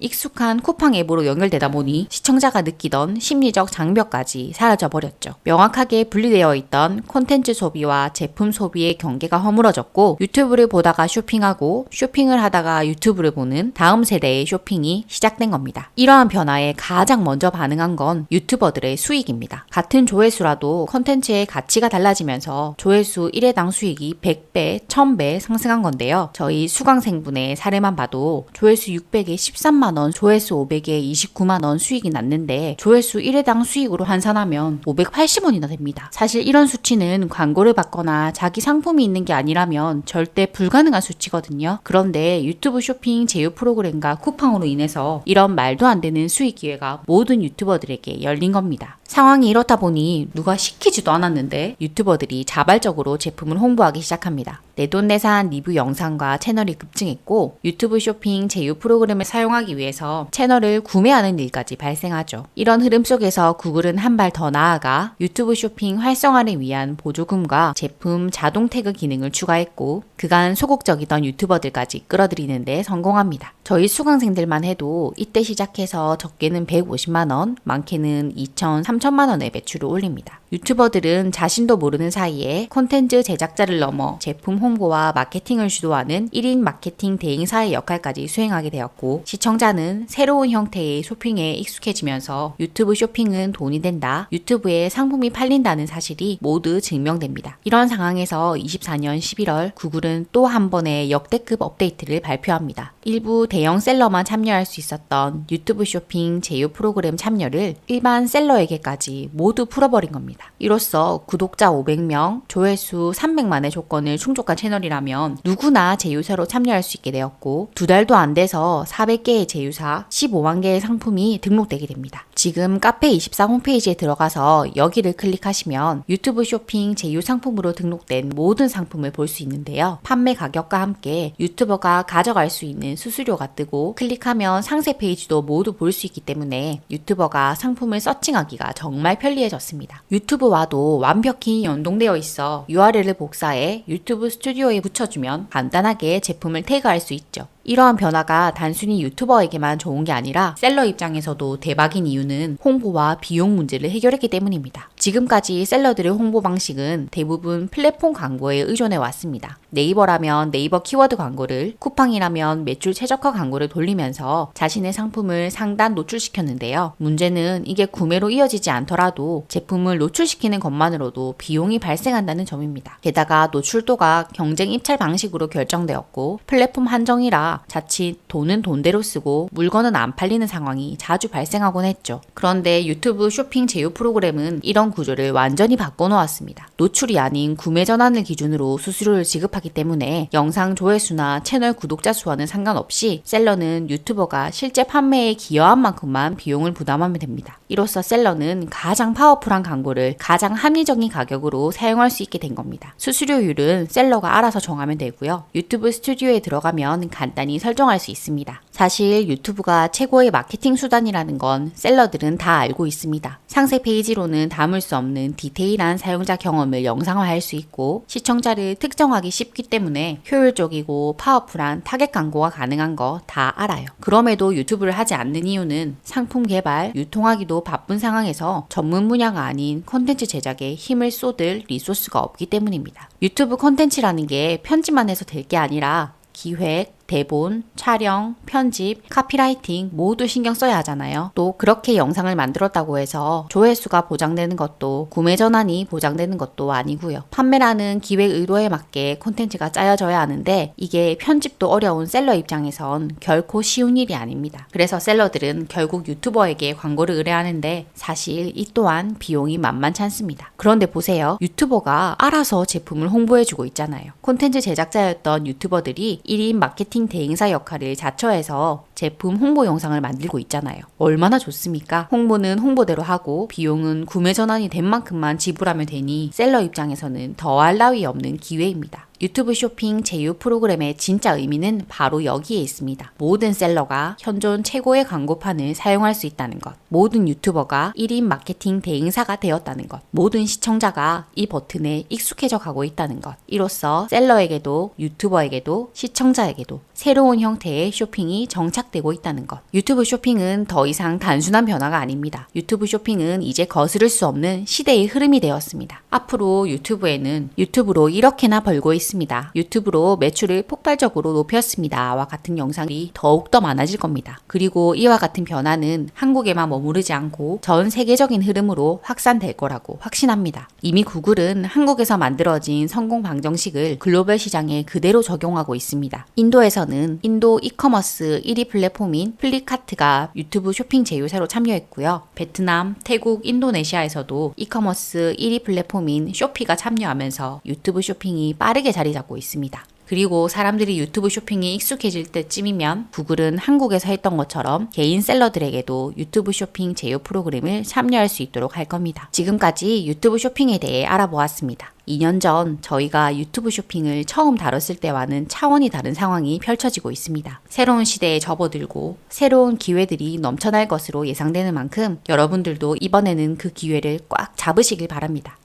익숙한 쿠팡 앱으로 연결되다 보니 시청자가 느끼던 심리적 장벽까지 사라져 버렸죠. 명확하게 분리되어 있던 콘텐츠 소비와 제품 소비의 경계가 허물어졌고 유튜브를 보다가 쇼핑하고 쇼핑을 하다가 유튜브를 보는 다음 세대의 쇼핑이 시작된 겁니다. 이러한 변화에 가장 먼저 반응한 건 유튜버들의 수익입니다. 같은 조회수라도 콘텐츠의 가치가 달라지면서 조회수 1회당 수익이 100배, 1000배 상승한 건데요. 저희 수강생분의 사례만 봐도 조회수 600에 13만원, 조회수 500에 29만원 수익이 났는데 조회수 1회당 수익으로 환산하면 580원이나 됩니다. 사실 이런 수치는 광고를 받거나 자기 상품이 있는 게 아니라면 절대 불가능한 수치거든요. 그런데 유튜브 쇼핑 제휴 프로그램과 쿠팡으로 인해서 이런 말도 안 되는 수익 기회가 모든 유튜버들에게 열린 겁니다. 상황이 이렇다 보니 누가 시키지도 않았는데 유튜버들이 자발적으로 제품을 홍보하기 시작합니다. 내돈내산 리뷰 영상과 채널이 급증했고 유튜브 쇼핑 제휴 프로그램을 사용하기 위해서 채널을 구매하는 일까지 발생하죠. 이런 흐름 속에서 구글은 한 발 더 나아가 유튜브 쇼핑 활성화를 위한 보조금과 제품 자동 태그 기능을 추가했고 그간 소극적이던 유튜버들까지 끌어들이는 데 성공합니다. 저희 수강생들만 해도 이때 시작해서 적게는 150만원, 많게는 2천, 3천만원의 매출을 올립니다. 유튜버들은 자신도 모르는 사이에 콘텐츠 제작자를 넘어 제품 홍보와 마케팅을 주도하는 1인 마케팅 대행사의 역할까지 수행하게 되었고 시청자는 새로운 형태의 쇼핑에 익숙해지면서 유튜브 쇼핑은 돈이 된다, 유튜브에 상품이 팔린다는 사실이 모두 증명됩니다. 이런 상황에서 24년 11월 구글은 또 한 번의 역대급 업데이트를 발표합니다. 일부 대형 셀러만 참여할 수 있었던 유튜브 쇼핑 제휴 프로그램 참여를 일반 셀러에게까지 모두 풀어버린 겁니다. 이로써 구독자 500명, 조회수 300만의 조건을 충족한 채널이라면 누구나 제휴사로 참여할 수 있게 되었고 2달도 안 돼서 400개의 제휴사, 15만 개의 상품이 등록되게 됩니다. 지금 카페24 홈페이지에 들어가서 여기를 클릭하시면 유튜브 쇼핑 제휴 상품으로 등록된 모든 상품을 볼 수 있는데요. 판매 가격과 함께 유튜버가 가져갈 수 있는 수수료가 뜨고 클릭하면 상세 페이지도 모두 볼 수 있기 때문에 유튜버가 상품을 서칭하기가 정말 편리해졌습니다. 유튜브와도 완벽히 연동되어 있어 URL을 복사해 유튜브 스튜디오에 붙여주면 간단하게 제품을 태그할 수 있죠. 이러한 변화가 단순히 유튜버에게만 좋은 게 아니라 셀러 입장에서도 대박인 이유는 홍보와 비용 문제를 해결했기 때문입니다. 지금까지 셀러들의 홍보 방식은 대부분 플랫폼 광고에 의존해 왔습니다. 네이버라면 네이버 키워드 광고를, 쿠팡이라면 매출 최적화 광고를 돌리면서 자신의 상품을 상단 노출시켰는데요. 문제는 이게 구매로 이어지지 않더라도 제품을 노출시키는 것만으로도 비용이 발생한다는 점입니다. 게다가 노출도가 경쟁 입찰 방식으로 결정되었고 플랫폼 한정이라 자칫 돈은 돈대로 쓰고 물건은 안 팔리는 상황이 자주 발생하곤 했죠. 그런데 유튜브 쇼핑 제휴 프로그램은 이런 구조를 완전히 바꿔놓았습니다. 노출이 아닌 구매 전환을 기준으로 수수료를 지급하기 때문에 영상 조회수나 채널 구독자 수와는 상관없이 셀러는 유튜버가 실제 판매에 기여한 만큼만 비용을 부담하면 됩니다. 이로써 셀러는 가장 파워풀한 광고를 가장 합리적인 가격으로 사용할 수 있게 된 겁니다. 수수료율은 셀러가 알아서 정하면 되고요. 유튜브 스튜디오에 들어가면 간단히 설정할 수 있습니다. 사실 유튜브가 최고의 마케팅 수단이라는 건 셀러들은 다 알고 있습니다. 상세 페이지로는 담을 수 없는 디테일한 사용자 경험을 영상화할 수 있고 시청자를 특정하기 쉽기 때문에 효율적이고 파워풀한 타겟 광고가 가능한 거 다 알아요. 그럼에도 유튜브를 하지 않는 이유는 상품 개발, 유통하기도 바쁜 상황에서 전문 분야가 아닌 콘텐츠 제작에 힘을 쏟을 리소스가 없기 때문입니다. 유튜브 콘텐츠라는 게 편집만 해서 될 게 아니라 기획, 대본, 촬영, 편집, 카피라이팅 모두 신경 써야 하잖아요. 또 그렇게 영상을 만들었다고 해서 조회수가 보장되는 것도 구매 전환이 보장되는 것도 아니고요. 판매라는 기획 의도에 맞게 콘텐츠가 짜여져야 하는데 이게 편집도 어려운 셀러 입장에선 결코 쉬운 일이 아닙니다. 그래서 셀러들은 결국 유튜버에게 광고를 의뢰하는데 사실 이 또한 비용이 만만치 않습니다. 그런데 보세요. 유튜버가 알아서 제품을 홍보해주고 있잖아요. 콘텐츠 제작자였던 유튜버들이 1인 마케팅 대행사 역할을 자처해서 제품 홍보 영상을 만들고 있잖아요. 얼마나 좋습니까? 홍보는 홍보대로 하고 비용은 구매 전환이 된 만큼만 지불하면 되니 셀러 입장에서는 더할 나위 없는 기회입니다. 유튜브 쇼핑 제휴 프로그램의 진짜 의미는 바로 여기에 있습니다. 모든 셀러가 현존 최고의 광고판을 사용할 수 있다는 것. 모든 유튜버가 1인 마케팅 대행사가 되었다는 것. 모든 시청자가 이 버튼에 익숙해져 가고 있다는 것. 이로써 셀러에게도 유튜버에게도 시청자에게도 새로운 형태의 쇼핑이 정착되고 있다는 것. 유튜브 쇼핑은 더 이상 단순한 변화가 아닙니다. 유튜브 쇼핑은 이제 거스를 수 없는 시대의 흐름이 되었습니다. 앞으로 유튜브에는 유튜브로 이렇게나 벌고 있습니다. 유튜브로 매출을 폭발적으로 높였습니다. 와 같은 영상이 더욱더 많아질 겁니다. 그리고 이와 같은 변화는 한국에만 머무르지 않고 전 세계적인 흐름으로 확산될 거라고 확신합니다. 이미 구글은 한국에서 만들어진 성공 방정식을 글로벌 시장에 그대로 적용하고 있습니다. 인도에서는 인도 이커머스 1위 플랫폼인 플리카트가 유튜브 쇼핑 제휴사로 참여했고요. 베트남, 태국, 인도네시아에서도 이커머스 1위 플랫폼인 쇼피가 참여하면서 유튜브 쇼핑이 빠르게 자리 잡고 있습니다. 그리고 사람들이 유튜브 쇼핑이 익숙해질 때쯤이면 구글은 한국에서 했던 것처럼 개인 셀러들에게도 유튜브 쇼핑 제휴 프로그램을 참여할 수 있도록 할 겁니다. 지금까지 유튜브 쇼핑에 대해 알아보았습니다. 2년 전 저희가 유튜브 쇼핑을 처음 다뤘을 때와는 차원이 다른 상황이 펼쳐지고 있습니다. 새로운 시대에 접어들고 새로운 기회들이 넘쳐날 것으로 예상되는 만큼 여러분들도 이번에는 그 기회를 꽉 잡으시길 바랍니다.